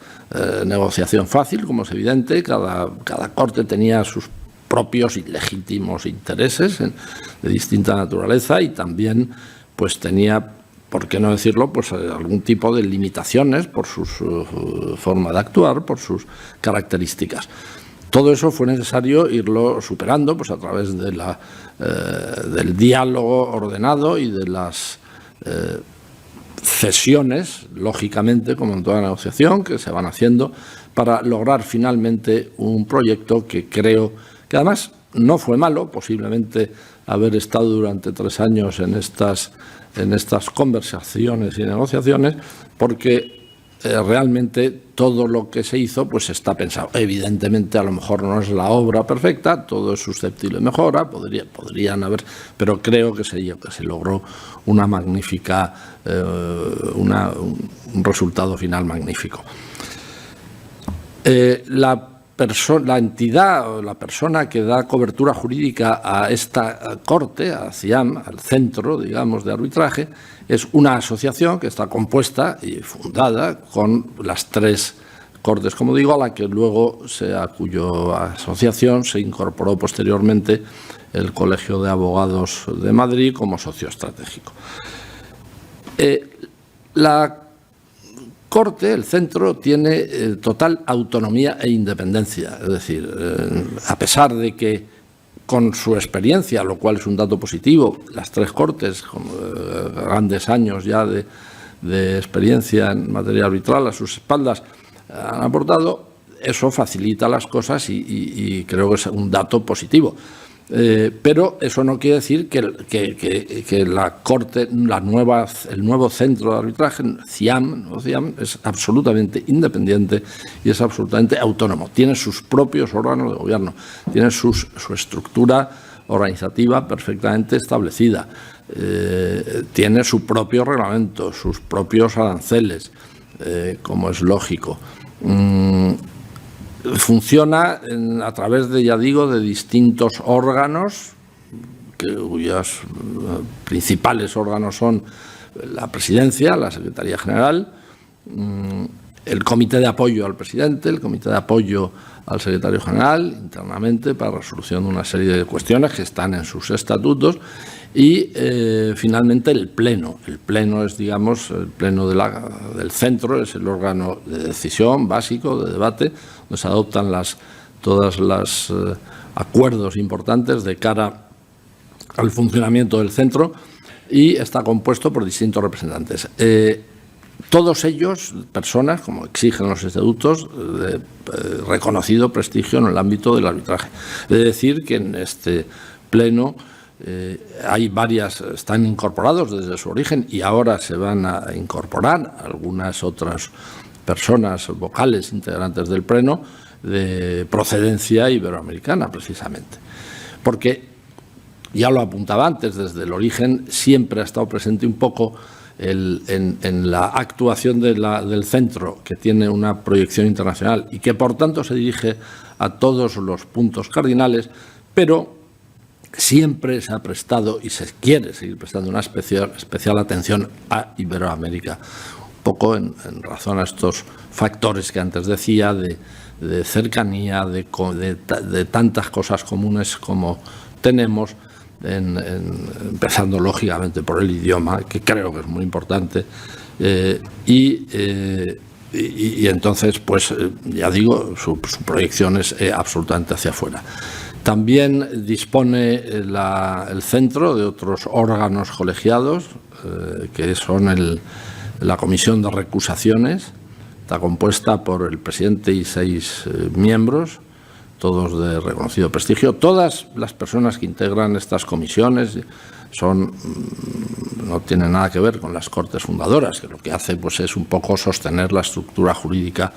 negociación fácil, como es evidente. Cada corte tenía sus propios y legítimos intereses de distinta naturaleza y también pues tenía, por qué no decirlo, pues algún tipo de limitaciones por su forma de actuar, por sus características. Todo eso fue necesario irlo superando pues a través de del diálogo ordenado y de las cesiones, lógicamente, como en toda negociación, que se van haciendo para lograr finalmente un proyecto que creo que además no fue malo, posiblemente haber estado durante 3 años en estas conversaciones y negociaciones, porque realmente todo lo que se hizo pues está pensado. Evidentemente, a lo mejor no es la obra perfecta, todo es susceptible de mejora, podrían haber, pero creo que se logró una magnífica, un resultado final magnífico. La entidad o la persona que da cobertura jurídica a esta corte, a CIAM, al centro, digamos, de arbitraje, es una asociación que está compuesta y fundada con las 3 cortes, como digo, a la que luego a cuya asociación se incorporó posteriormente el Colegio de Abogados de Madrid como socio estratégico. La Corte, el centro, tiene total autonomía e independencia. Es decir, a pesar de que con su experiencia, lo cual es un dato positivo, las 3 cortes, con grandes años ya de experiencia en materia arbitral a sus espaldas, han aportado, eso facilita las cosas y creo que es un dato positivo. Pero eso no quiere decir que la Corte, el nuevo centro de arbitraje, CIAM, es absolutamente independiente y es absolutamente autónomo. Tiene sus propios órganos de gobierno, tiene su estructura organizativa perfectamente establecida, tiene su propio reglamento, sus propios aranceles, como es lógico. Funciona a través de, ya digo, de distintos órganos, cuyos principales órganos son la Presidencia, la Secretaría General, el Comité de Apoyo al Presidente, el Comité de Apoyo al Secretario General, internamente, para resolución de una serie de cuestiones que están en sus estatutos, y finalmente el Pleno. El Pleno es, digamos, el Pleno del centro, es el órgano de decisión básico, de debate, donde se adoptan todos los acuerdos importantes de cara al funcionamiento del centro y está compuesto por distintos representantes. Todos ellos, personas, como exigen los estatutos, de reconocido prestigio en el ámbito del arbitraje. Es decir, que en este Pleno hay varias, están incorporados desde su origen y ahora se van a incorporar algunas otras personas vocales integrantes del Pleno de procedencia iberoamericana, precisamente. Porque, ya lo apuntaba antes, desde el origen siempre ha estado presente un poco en la actuación del centro, que tiene una proyección internacional y que, por tanto, se dirige a todos los puntos cardinales, pero siempre se ha prestado y se quiere seguir prestando una especial atención a Iberoamérica, un poco en razón a estos factores que antes decía, de cercanía, de tantas cosas comunes como tenemos, empezando lógicamente por el idioma, que creo que es muy importante, y y entonces, pues ya digo, su proyección es absolutamente hacia afuera. También dispone el centro de otros órganos colegiados, que son la Comisión de Recusaciones. Está compuesta por el presidente y 6 miembros, todos de reconocido prestigio. Todas las personas que integran estas comisiones no tienen nada que ver con las Cortes fundadoras, que lo que hace pues, es un poco sostener la estructura jurídica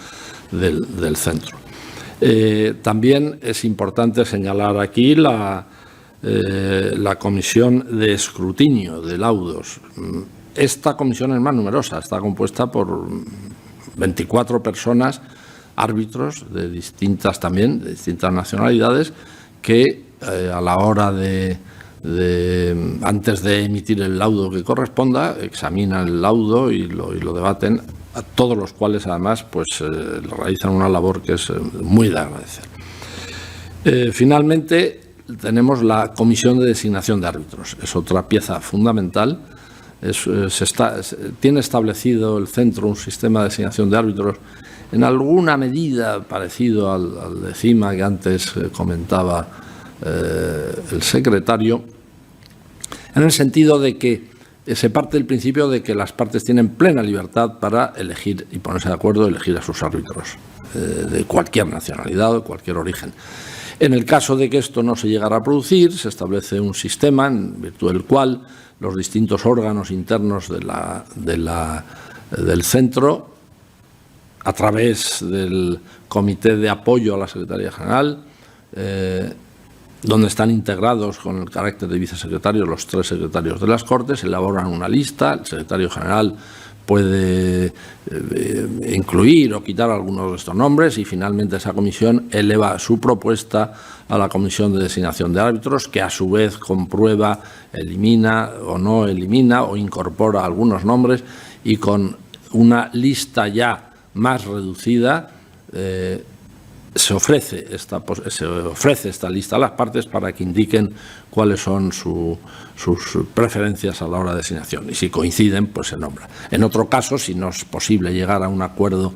del centro. También es importante señalar aquí la Comisión de Escrutinio de Laudos. Esta comisión es más numerosa, está compuesta por 24 personas, árbitros de distintas nacionalidades, que a la hora antes de emitir el laudo que corresponda, examinan el laudo y lo debaten, a todos los cuales además pues realizan una labor que es muy de agradecer. Finalmente tenemos la Comisión de Designación de Árbitros, es otra pieza fundamental. Tiene establecido el centro un sistema de designación de árbitros en alguna medida parecido al de CIMA que antes comentaba el secretario, en el sentido de que se parte del principio de que las partes tienen plena libertad para elegir y ponerse de acuerdo, elegir a sus árbitros de cualquier nacionalidad o de cualquier origen. En el caso de que esto no se llegara a producir, se establece un sistema en virtud del cual los distintos órganos internos del centro, a través del Comité de Apoyo a la Secretaría General, donde están integrados con el carácter de vicesecretarios los 3 secretarios de las Cortes, elaboran una lista. El secretario general puede incluir o quitar algunos de estos nombres y finalmente esa comisión eleva su propuesta a la Comisión de Designación de Árbitros, que a su vez comprueba, elimina o no elimina o incorpora algunos nombres, y con una lista ya más reducida se ofrece esta lista a las partes para que indiquen cuáles son sus preferencias a la hora de designación, y si coinciden, pues se nombra. En otro caso, si no es posible llegar a un acuerdo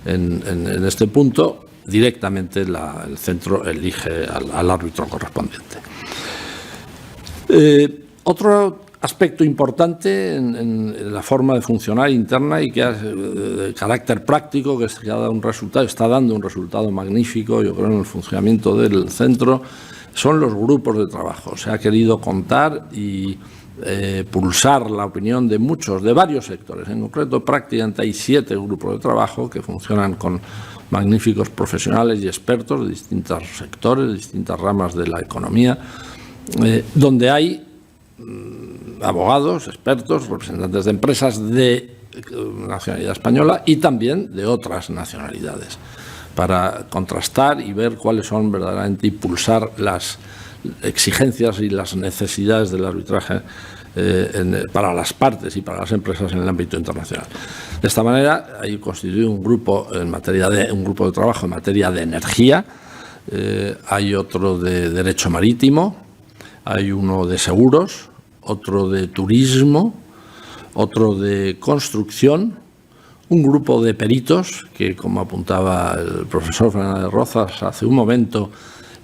en este punto, directamente el centro elige al árbitro correspondiente. Otro aspecto importante en la forma de funcionar interna y que de carácter práctico, que está dando un resultado magnífico, yo creo, en el funcionamiento del centro, son los grupos de trabajo. Se ha querido contar y pulsar la opinión de varios sectores. En concreto, prácticamente hay 7 grupos de trabajo que funcionan con magníficos profesionales y expertos de distintos sectores, de distintas ramas de la economía, donde hay abogados, expertos, representantes de empresas de nacionalidad española y también de otras nacionalidades, para contrastar y ver cuáles son verdaderamente, y pulsar las exigencias y las necesidades del arbitraje para las partes y para las empresas en el ámbito internacional. De esta manera, hay constituido un grupo de trabajo en materia de energía, hay otro de derecho marítimo, hay uno de seguros, otro de turismo, otro de construcción, un grupo de peritos, que como apuntaba el profesor Fernández Rozas hace un momento,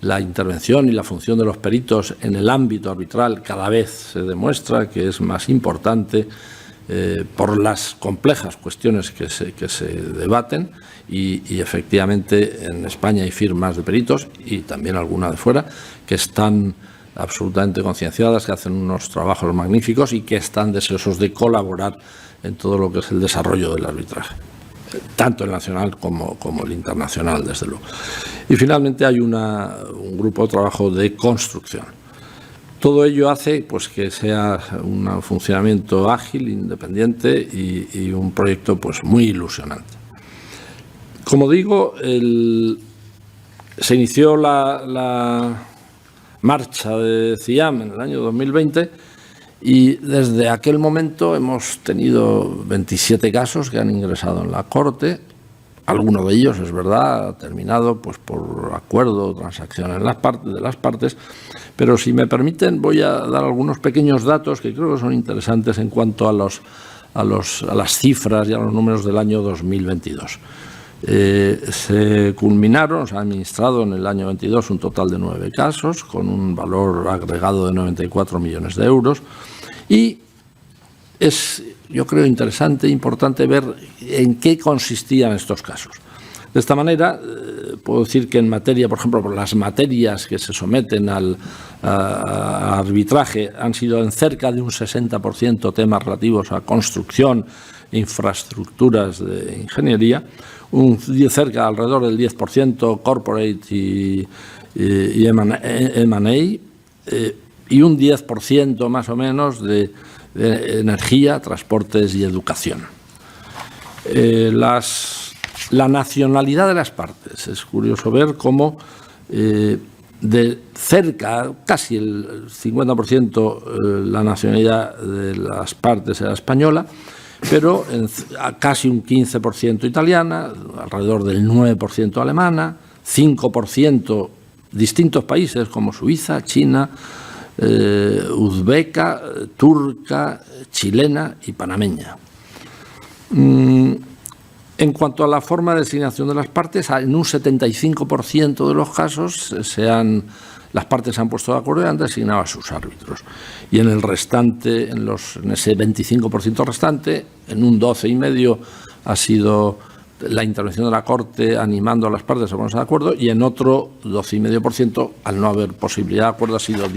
la intervención y la función de los peritos en el ámbito arbitral cada vez se demuestra que es más importante por las complejas cuestiones que se debaten, y efectivamente en España hay firmas de peritos y también alguna de fuera que están absolutamente concienciadas, que hacen unos trabajos magníficos y que están deseosos de colaborar en todo lo que es el desarrollo del arbitraje, tanto el nacional como el internacional, desde luego. Y finalmente hay un grupo de trabajo de construcción. Todo ello hace pues, que sea un funcionamiento ágil, independiente y un proyecto pues, muy ilusionante. Como digo, se inició la marcha de CIAM en el año 2020 y desde aquel momento hemos tenido 27 casos que han ingresado en la Corte. Alguno de ellos, es verdad, ha terminado pues, por acuerdo o transacción de las partes, pero si me permiten voy a dar algunos pequeños datos que creo que son interesantes en cuanto a las cifras y a los números del año 2022. Se culminaron, se ha administrado en el año 22 un total de 9 casos, con un valor agregado de 94 millones de euros. Y es, yo creo, interesante, importante ver en qué consistían estos casos. De esta manera, puedo decir que en materia, por ejemplo, las materias que se someten al arbitraje han sido en cerca de un 60% temas relativos a construcción e infraestructuras de ingeniería, cerca alrededor del 10% corporate y M&A, y un 10% más o menos de energía, transportes y educación. La nacionalidad de las partes. Es curioso ver cómo de cerca, casi el 50%, la nacionalidad de las partes era española, pero casi un 15% italiana, alrededor del 9% alemana, 5% distintos países como Suiza, China, uzbeca, turca, chilena y panameña. En cuanto a la forma de designación de las partes, en un 75% de los casos las partes se han puesto de acuerdo y han designado a sus árbitros. Y en el restante, en ese 25% restante, en un 12,5% ha sido la intervención de la Corte animando a las partes a ponerse de acuerdo, y en otro 12,5%, al no haber posibilidad de acuerdo, ha sido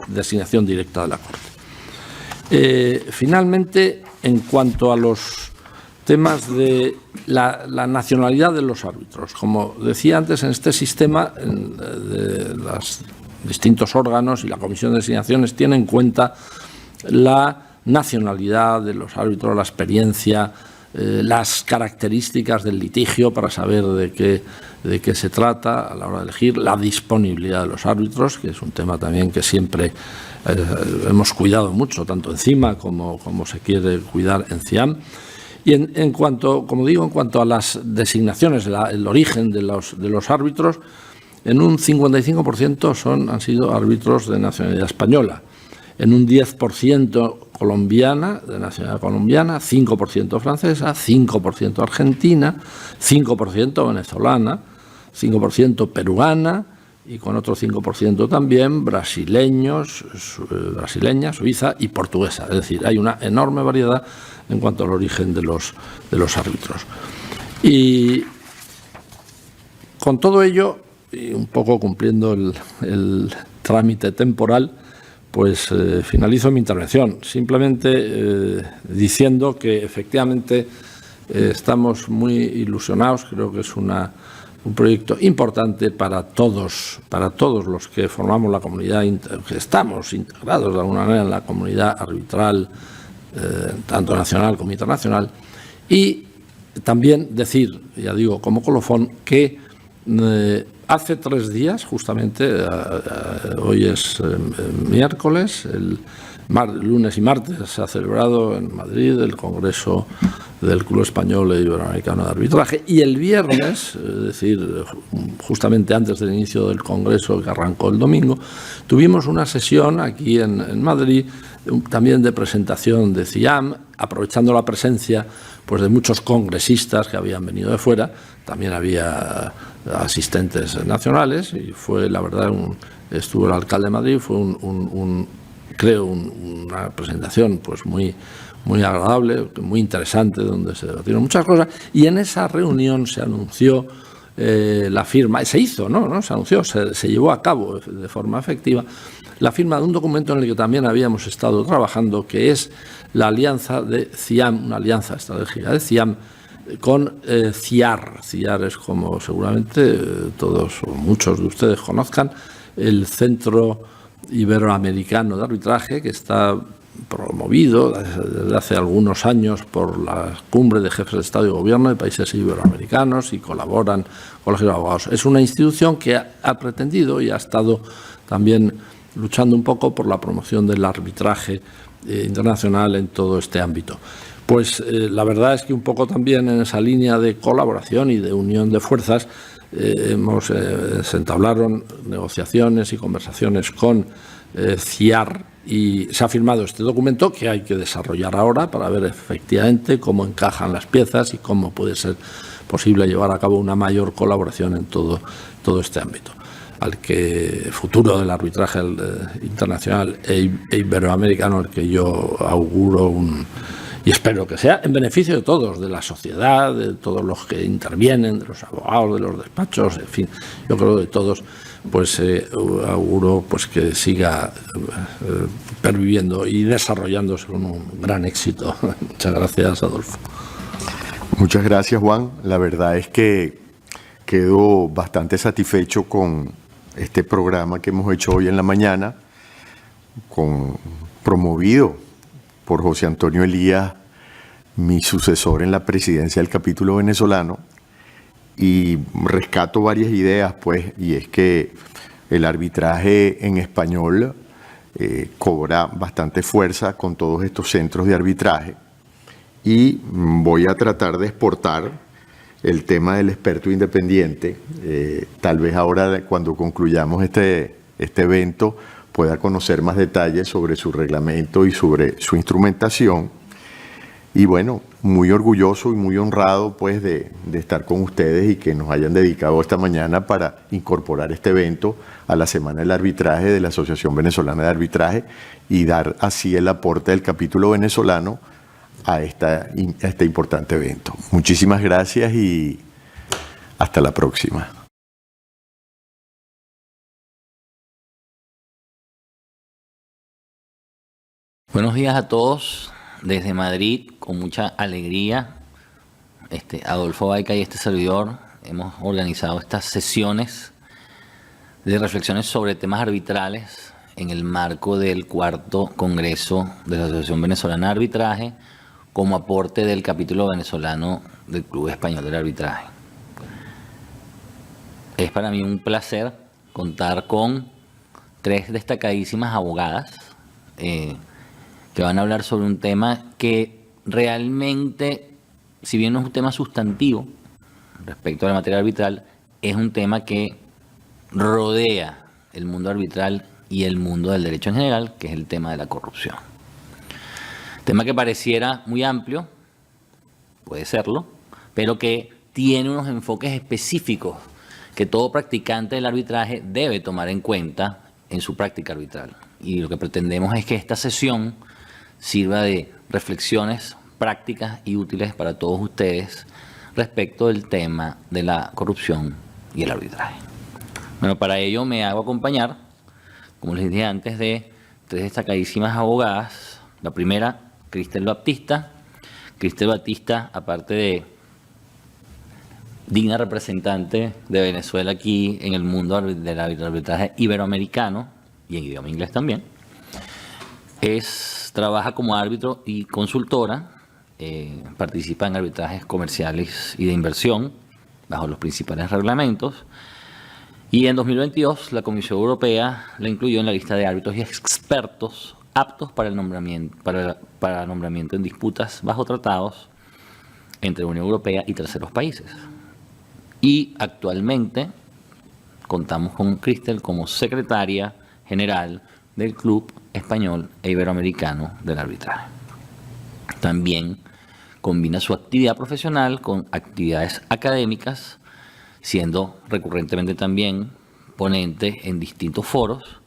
designación directa de la Corte. Finalmente, en cuanto a los temas de la nacionalidad de los árbitros, como decía antes, en este sistema de los distintos órganos y la comisión de designaciones tiene en cuenta la nacionalidad de los árbitros, la experiencia, las características del litigio para saber de qué se trata a la hora de elegir, la disponibilidad de los árbitros, que es un tema también que siempre hemos cuidado mucho, tanto en CIMA como se quiere cuidar en CIAM. Y en cuanto, como digo, en cuanto a las designaciones, el origen de los árbitros, en un 55% han sido árbitros de nacionalidad española, en un 10% colombiana, de nacionalidad colombiana, 5% francesa, 5% argentina, 5% venezolana, 5% peruana y con otro 5% también brasileña, suiza y portuguesa. Es decir, hay una enorme variedad en cuanto al origen de los árbitros. Y con todo ello, y un poco cumpliendo el trámite temporal, pues finalizo mi intervención, simplemente diciendo que efectivamente estamos muy ilusionados. Creo que es un proyecto importante para todos los que formamos la comunidad, que estamos integrados de alguna manera en la comunidad arbitral, tanto nacional como internacional. Y también decir, ya digo, como colofón, que hace 3 días, justamente, hoy es miércoles, el lunes y martes se ha celebrado en Madrid el Congreso del Club Español e Iberoamericano de Arbitraje, y el viernes, es decir, justamente antes del inicio del Congreso, que arrancó el domingo, tuvimos una sesión aquí en Madrid, también de presentación de CIAM, aprovechando la presencia pues de muchos congresistas que habían venido de fuera. También había asistentes nacionales y fue, la verdad, estuvo el alcalde de Madrid, fue creo una presentación pues muy agradable, muy interesante, donde se debatieron muchas cosas, y en esa reunión se anunció la firma, se hizo, no se anunció, se llevó a cabo de forma efectiva la firma de un documento en el que también habíamos estado trabajando, que es la alianza de CIAM, una alianza estratégica de CIAM con CIAR. CIAR es, como seguramente todos o muchos de ustedes conozcan, el Centro Iberoamericano de Arbitraje, que está promovido desde hace algunos años por la Cumbre de Jefes de Estado y Gobierno de países iberoamericanos, y colaboran colegios de abogados. Es una institución que ha pretendido y ha estado también luchando un poco por la promoción del arbitraje internacional en todo este ámbito. Pues la verdad es que un poco también en esa línea de colaboración y de unión de fuerzas se entablaron negociaciones y conversaciones con CIAR Y se ha firmado este documento que hay que desarrollar ahora para ver efectivamente cómo encajan las piezas y cómo puede ser posible llevar a cabo una mayor colaboración en todo este ámbito, al que futuro del arbitraje internacional e iberoamericano, al que yo auguro y espero que sea en beneficio de todos, de la sociedad, de todos los que intervienen, de los abogados, de los despachos, en fin, yo creo de todos, pues auguro pues que siga perviviendo y desarrollándose con un gran éxito. Muchas gracias, Adolfo. Muchas gracias, Juan. La verdad es que quedo bastante satisfecho con este programa que hemos hecho hoy en la mañana, promovido por José Antonio Elías, mi sucesor en la presidencia del capítulo venezolano, y rescato varias ideas, pues, y es que el arbitraje en español cobra bastante fuerza con todos estos centros de arbitraje, y voy a tratar de exportar el tema del experto independiente. Tal vez ahora, cuando concluyamos este evento, pueda conocer más detalles sobre su reglamento y sobre su instrumentación. Y bueno, muy orgulloso y muy honrado pues de estar con ustedes y que nos hayan dedicado esta mañana para incorporar este evento a la Semana del Arbitraje de la Asociación Venezolana de Arbitraje y dar así el aporte del capítulo venezolano a este importante evento. Muchísimas gracias y hasta la próxima. Buenos días a todos desde Madrid, con mucha alegría. Adolfo Baica y este servidor hemos organizado estas sesiones de reflexiones sobre temas arbitrales en el marco del 4º Congreso de la Asociación Venezolana de Arbitraje, como aporte del capítulo venezolano del Club Español del Arbitraje. Es para mí un placer contar con 3 destacadísimas abogadas que van a hablar sobre un tema que realmente, si bien no es un tema sustantivo respecto a la materia arbitral, es un tema que rodea el mundo arbitral y el mundo del derecho en general, que es el tema de la corrupción. Tema que pareciera muy amplio, puede serlo, pero que tiene unos enfoques específicos que todo practicante del arbitraje debe tomar en cuenta en su práctica arbitral. Y lo que pretendemos es que esta sesión sirva de reflexiones prácticas y útiles para todos ustedes respecto del tema de la corrupción y el arbitraje. Bueno, para ello me hago acompañar, como les dije antes, de 3 destacadísimas abogadas. La primera, Cristel Baptista. Cristel Baptista, aparte de digna representante de Venezuela aquí en el mundo del arbitraje iberoamericano y en idioma inglés también, trabaja como árbitro y consultora, participa en arbitrajes comerciales y de inversión bajo los principales reglamentos, y en 2022 la Comisión Europea la incluyó en la lista de árbitros y expertos aptos para el nombramiento, para nombramiento en disputas bajo tratados entre la Unión Europea y terceros países. Y actualmente contamos con Cristel como secretaria general del Club Español e Iberoamericano del Arbitraje. También combina su actividad profesional con actividades académicas, siendo recurrentemente también ponente en distintos foros,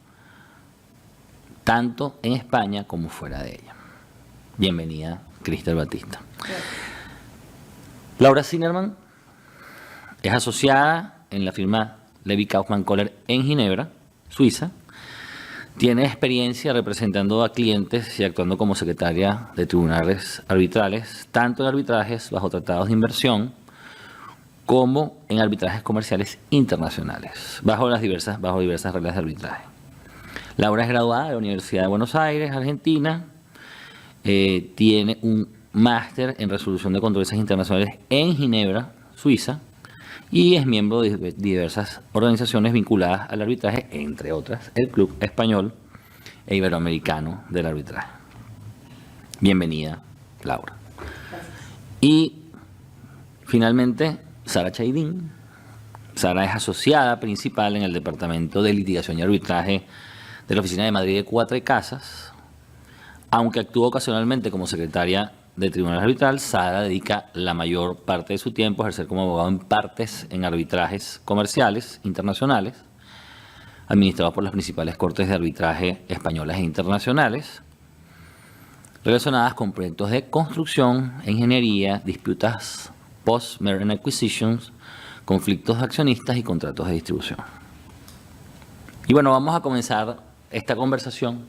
tanto en España como fuera de ella. Bienvenida, Cristel Baptista. Laura Zinnerman es asociada en la firma Levy Kaufman Kohler en Ginebra, Suiza. Tiene experiencia representando a clientes y actuando como secretaria de tribunales arbitrales, tanto en arbitrajes bajo tratados de inversión como en arbitrajes comerciales internacionales, bajo diversas reglas de arbitraje. Laura es graduada de la Universidad de Buenos Aires, Argentina. Tiene un máster en resolución de controversias internacionales en Ginebra, Suiza, y es miembro de diversas organizaciones vinculadas al arbitraje, entre otras, el Club Español e Iberoamericano del Arbitraje. Bienvenida, Laura. Y finalmente, Sara Chaidín. Sara es asociada principal en el Departamento de Litigación y Arbitraje de la Oficina de Madrid de Cuatro Casas. Aunque actúa ocasionalmente como secretaria del Tribunal Arbitral, Sara dedica la mayor parte de su tiempo a ejercer como abogado en partes en arbitrajes comerciales internacionales, administrados por las principales cortes de arbitraje españolas e internacionales, relacionadas con proyectos de construcción, ingeniería, disputas post-merger and acquisitions, conflictos de accionistas y contratos de distribución. Y bueno, vamos a comenzar esta conversación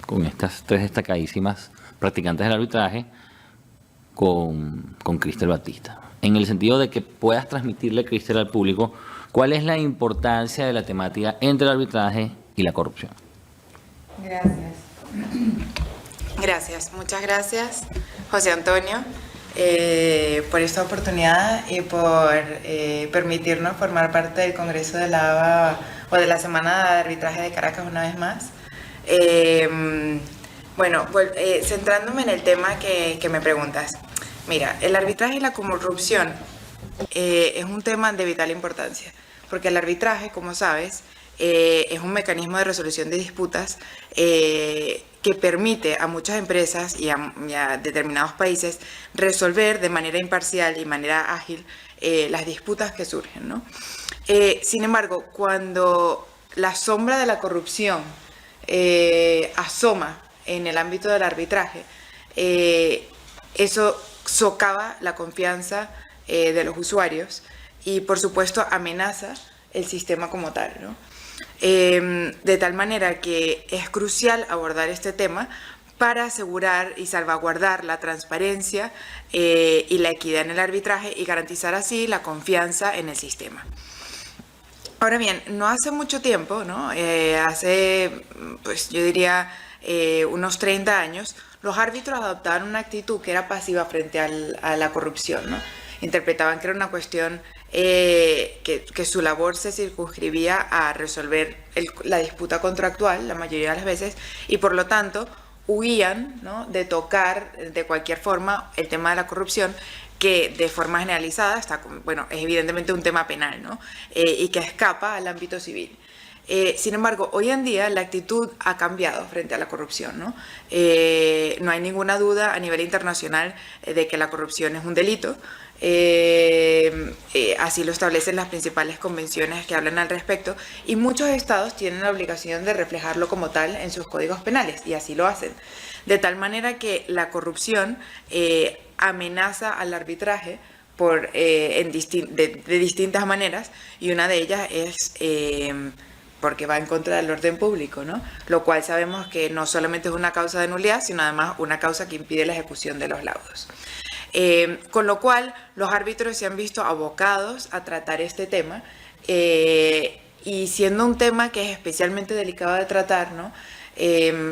con estas tres destacadísimas practicantes del arbitraje, con Cristel Batista. En el sentido de que puedas transmitirle, Cristel, al público cuál es la importancia de la temática entre el arbitraje y la corrupción. Gracias. Gracias, muchas gracias, José Antonio, por esta oportunidad y por permitirnos formar parte del Congreso de la ABA o de la Semana de Arbitraje de Caracas una vez más. Bueno, centrándome en el tema que me preguntas. Mira, el arbitraje y la corrupción es un tema de vital importancia, porque el arbitraje, como sabes, es un mecanismo de resolución de disputas que permite a muchas empresas y a determinados países resolver de manera imparcial y manera ágil las disputas que surgen, ¿no? Sin embargo, cuando la sombra de la corrupción asoma en el ámbito del arbitraje, eso socava la confianza de los usuarios y, por supuesto, amenaza el sistema como tal, ¿no? De tal manera que es crucial abordar este tema para asegurar y salvaguardar la transparencia y la equidad en el arbitraje y garantizar así la confianza en el sistema. Ahora bien, no hace mucho tiempo, ¿no? Hace, pues yo diría, unos 30 años, los árbitros adoptaban una actitud que era pasiva frente a la corrupción, ¿no? Interpretaban que era una cuestión que su labor se circunscribía a resolver la disputa contractual la mayoría de las veces y por lo tanto huían, ¿no?, de tocar de cualquier forma el tema de la corrupción, que de forma generalizada está, bueno, es evidentemente un tema penal, ¿no? Y que escapa al ámbito civil. Sin embargo, hoy en día la actitud ha cambiado frente a la corrupción, ¿no? No hay ninguna duda a nivel internacional de que la corrupción es un delito. Así lo establecen las principales convenciones que hablan al respecto y muchos estados tienen la obligación de reflejarlo como tal en sus códigos penales y así lo hacen. De tal manera que la corrupción amenaza al arbitraje de distintas maneras y una de ellas es porque va en contra del orden público, ¿no? Lo cual sabemos que no solamente es una causa de nulidad, sino además una causa que impide la ejecución de los laudos. Con lo cual, los árbitros se han visto abocados a tratar este tema y siendo un tema que es especialmente delicado de tratar, ¿no?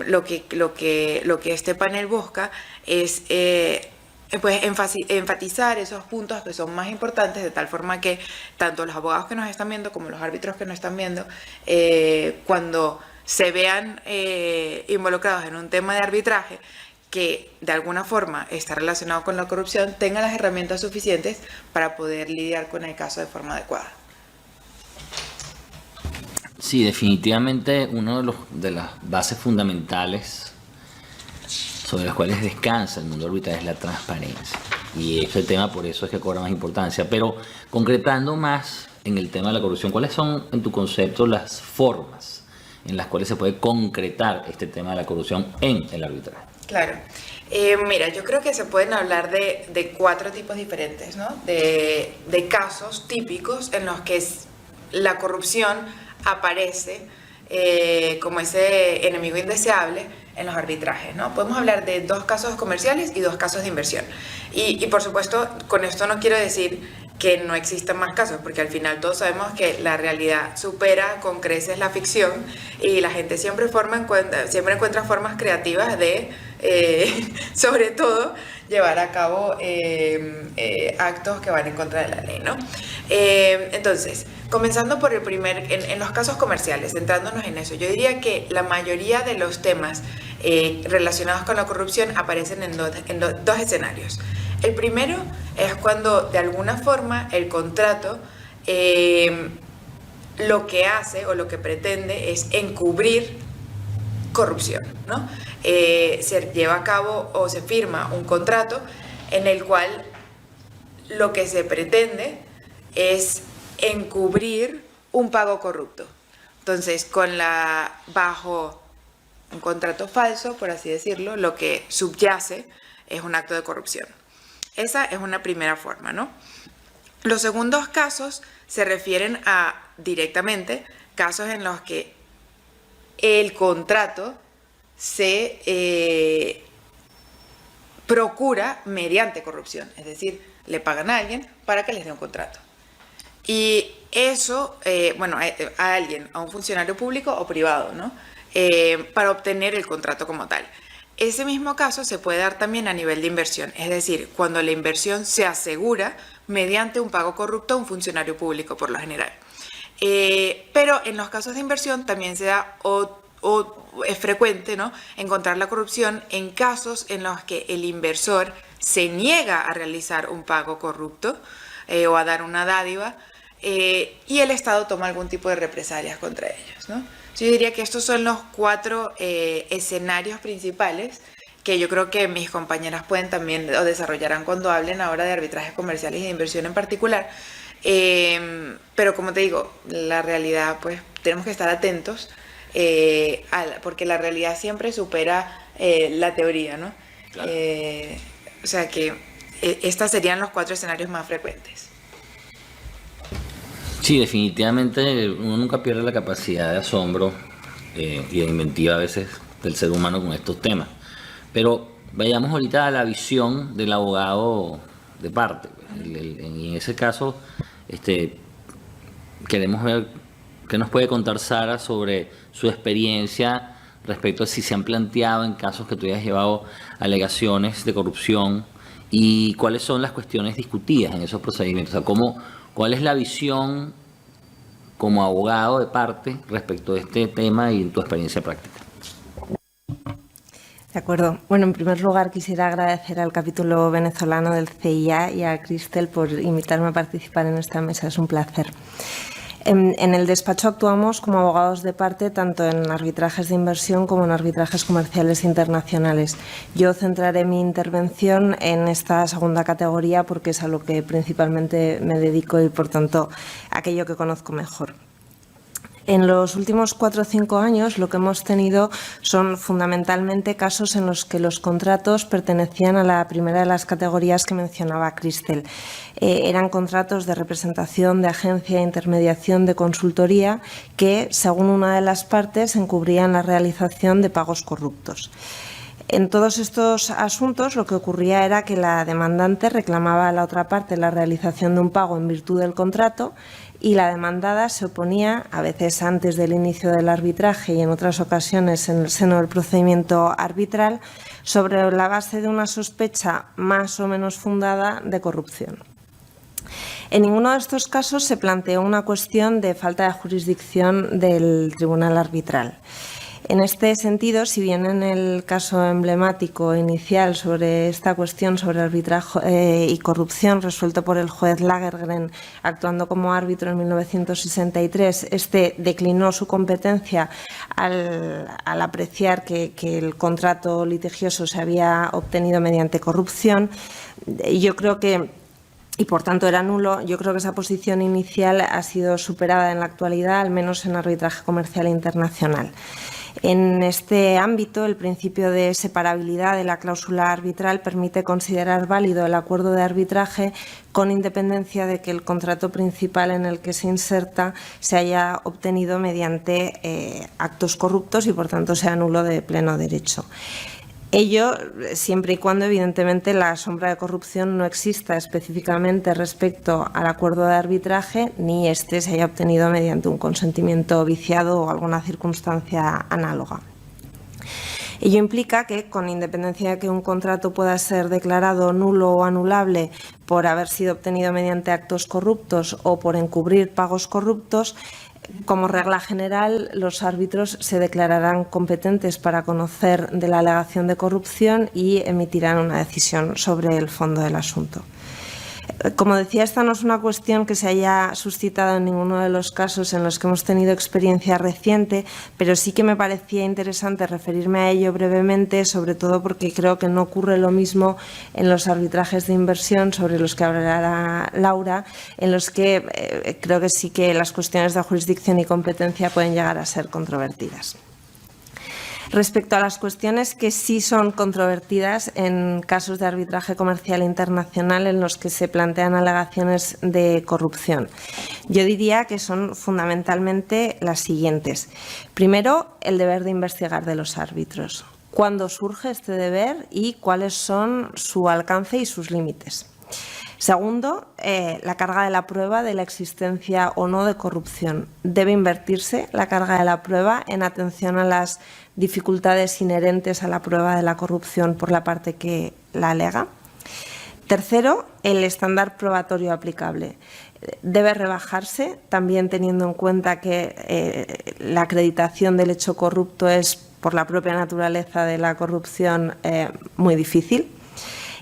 Lo que este panel busca es pues enfatizar esos puntos que son más importantes de tal forma que tanto los abogados que nos están viendo como los árbitros que nos están viendo cuando se vean involucrados en un tema de arbitraje que de alguna forma está relacionado con la corrupción, tengan las herramientas suficientes para poder lidiar con el caso de forma adecuada. Sí, definitivamente una de las bases fundamentales sobre las cuales descansa el mundo arbitral es la transparencia. Y este tema por eso es que cobra más importancia. Pero concretando más en el tema de la corrupción, ¿cuáles son en tu concepto las formas en las cuales se puede concretar este tema de la corrupción en el arbitraje? Claro. Mira, yo creo que se pueden hablar de cuatro tipos diferentes, ¿no? De casos típicos en los que la corrupción aparece como ese enemigo indeseable en los arbitrajes, ¿no? Podemos hablar de 2 casos comerciales y 2 casos de inversión. Y por supuesto, con esto no quiero decir que no existan más casos, porque al final todos sabemos que la realidad supera con creces la ficción y la gente siempre encuentra formas creativas de, sobre todo, llevar a cabo actos que van en contra de la ley, ¿no? Entonces, comenzando por en los casos comerciales, centrándonos en eso, yo diría que la mayoría de los temas relacionados con la corrupción aparecen en dos escenarios. El primero es cuando de alguna forma el contrato lo que hace o lo que pretende es encubrir corrupción, ¿no? Se lleva a cabo o se firma un contrato en el cual lo que se pretende es encubrir un pago corrupto. Entonces, bajo un contrato falso, por así decirlo, lo que subyace es un acto de corrupción. Esa es una primera forma, ¿no? Los segundos casos se refieren a directamente casos en los que el contrato se procura mediante corrupción, es decir, le pagan a alguien para que les dé un contrato. Y eso, a alguien, a un funcionario público o privado, ¿no? Para obtener el contrato como tal. Ese mismo caso se puede dar también a nivel de inversión, es decir, cuando la inversión se asegura mediante un pago corrupto a un funcionario público por lo general. Pero en los casos de inversión también se da es frecuente, ¿no?, encontrar la corrupción en casos en los que el inversor se niega a realizar un pago corrupto o a dar una dádiva y el Estado toma algún tipo de represalias contra ellos, ¿no? Yo diría que estos son los 4 escenarios principales que yo creo que mis compañeras pueden también o desarrollarán cuando hablen ahora de arbitrajes comerciales y de inversión en particular. Pero como te digo, la realidad, pues tenemos que estar atentos porque la realidad siempre supera la teoría, ¿no? Claro. O sea que estos serían los 4 escenarios más frecuentes. Sí, definitivamente uno nunca pierde la capacidad de asombro y de inventiva a veces del ser humano con estos temas. Pero vayamos ahorita a la visión del abogado de parte. En ese caso, queremos ver qué nos puede contar Sara sobre su experiencia respecto a si se han planteado en casos que tú hayas llevado alegaciones de corrupción y cuáles son las cuestiones discutidas en esos procedimientos. O sea, ¿cuál es la visión como abogado de parte respecto de este tema y tu experiencia práctica? De acuerdo. Bueno, en primer lugar quisiera agradecer al capítulo venezolano del CIA y a Cristel por invitarme a participar en esta mesa. Es un placer. En el despacho actuamos como abogados de parte tanto en arbitrajes de inversión como en arbitrajes comerciales internacionales. Yo centraré mi intervención en esta segunda categoría porque es a lo que principalmente me dedico y, por tanto, aquello que conozco mejor. En los últimos 4 o 5 años lo que hemos tenido son fundamentalmente casos en los que los contratos pertenecían a la primera de las categorías que mencionaba Cristel. Eran contratos de representación, de agencia, de intermediación, de consultoría que, según una de las partes, encubrían la realización de pagos corruptos. En todos estos asuntos lo que ocurría era que la demandante reclamaba a la otra parte la realización de un pago en virtud del contrato y la demandada se oponía, a veces antes del inicio del arbitraje y en otras ocasiones en el seno del procedimiento arbitral, sobre la base de una sospecha más o menos fundada de corrupción. En ninguno de estos casos se planteó una cuestión de falta de jurisdicción del tribunal arbitral. En este sentido, si bien en el caso emblemático inicial sobre esta cuestión sobre arbitraje y corrupción resuelto por el juez Lagergren actuando como árbitro en 1963, declinó su competencia al apreciar que el contrato litigioso se había obtenido mediante corrupción, yo creo que y por tanto era nulo. Yo creo que esa posición inicial ha sido superada en la actualidad, al menos en arbitraje comercial internacional. En este ámbito, el principio de separabilidad de la cláusula arbitral permite considerar válido el acuerdo de arbitraje con independencia de que el contrato principal en el que se inserta se haya obtenido mediante actos corruptos y, por tanto, sea nulo de pleno derecho. Ello siempre y cuando, evidentemente, la sombra de corrupción no exista específicamente respecto al acuerdo de arbitraje ni éste se haya obtenido mediante un consentimiento viciado o alguna circunstancia análoga. Ello implica que, con independencia de que un contrato pueda ser declarado nulo o anulable por haber sido obtenido mediante actos corruptos o por encubrir pagos corruptos, como regla general, los árbitros se declararán competentes para conocer de la alegación de corrupción y emitirán una decisión sobre el fondo del asunto. Como decía, esta no es una cuestión que se haya suscitado en ninguno de los casos en los que hemos tenido experiencia reciente, pero sí que me parecía interesante referirme a ello brevemente, sobre todo porque creo que no ocurre lo mismo en los arbitrajes de inversión sobre los que hablará Laura, en los que creo que sí que las cuestiones de jurisdicción y competencia pueden llegar a ser controvertidas. Respecto a las cuestiones que sí son controvertidas en casos de arbitraje comercial internacional en los que se plantean alegaciones de corrupción, yo diría que son fundamentalmente las siguientes. Primero, el deber de investigar de los árbitros. ¿Cuándo surge este deber y cuáles son su alcance y sus límites? Segundo, la carga de la prueba de la existencia o no de corrupción. Debe invertirse la carga de la prueba en atención a las dificultades inherentes a la prueba de la corrupción por la parte que la alega. Tercero, el estándar probatorio aplicable. Debe rebajarse, también teniendo en cuenta que la acreditación del hecho corrupto es, por la propia naturaleza de la corrupción, muy difícil.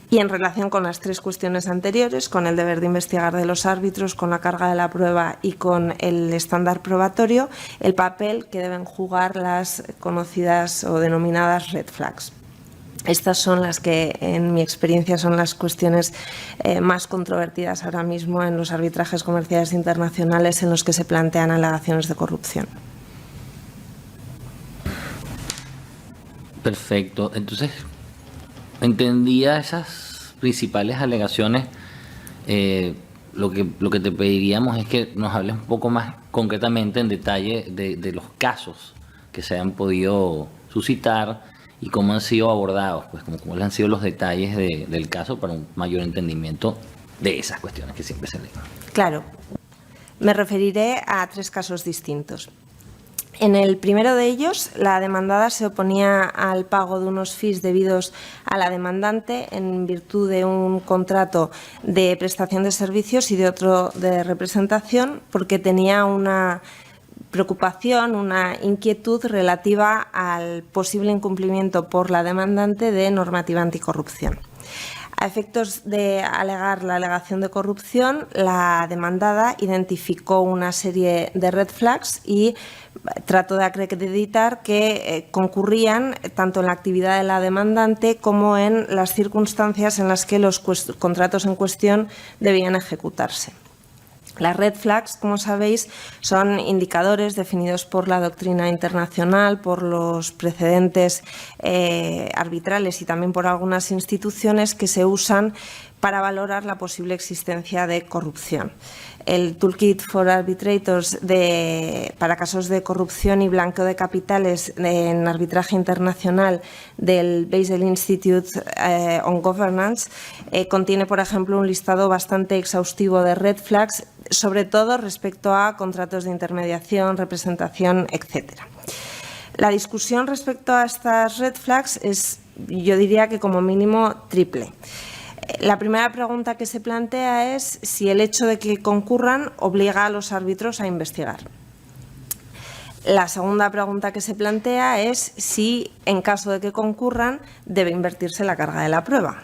Y en relación con las tres cuestiones anteriores, con el deber de investigar de los árbitros, con la carga de la prueba y con el estándar probatorio, el papel que deben jugar las conocidas o denominadas red flags. Estas son las que, en mi experiencia, son las cuestiones más controvertidas ahora mismo en los arbitrajes comerciales internacionales en los que se plantean alegaciones de corrupción. Perfecto. Entonces, entendía esas principales alegaciones. Lo que te pediríamos es que nos hables un poco más concretamente, en detalle, de los casos que se han podido suscitar y cómo han sido abordados, pues cómo han sido los detalles del caso para un mayor entendimiento de esas cuestiones que siempre se leen. Claro. Me referiré a tres casos distintos. En el primero de ellos, la demandada se oponía al pago de unos fees debidos a la demandante en virtud de un contrato de prestación de servicios y de otro de representación, porque tenía una preocupación, una inquietud relativa al posible incumplimiento por la demandante de normativa anticorrupción. A efectos de alegar la alegación de corrupción, la demandada identificó una serie de red flags y trató de acreditar que concurrían tanto en la actividad de la demandante como en las circunstancias en las que los contratos en cuestión debían ejecutarse. Las red flags, como sabéis, son indicadores definidos por la doctrina internacional, por los precedentes arbitrales y también por algunas instituciones que se usan para valorar la posible existencia de corrupción. El Toolkit for Arbitrators para casos de corrupción y blanqueo de capitales en arbitraje internacional del Basel Institute on Governance contiene, por ejemplo, un listado bastante exhaustivo de red flags, sobre todo respecto a contratos de intermediación, representación, etc. La discusión respecto a estas red flags es, yo diría que como mínimo, triple. La primera pregunta que se plantea es si el hecho de que concurran obliga a los árbitros a investigar. La segunda pregunta que se plantea es si, en caso de que concurran, debe invertirse la carga de la prueba.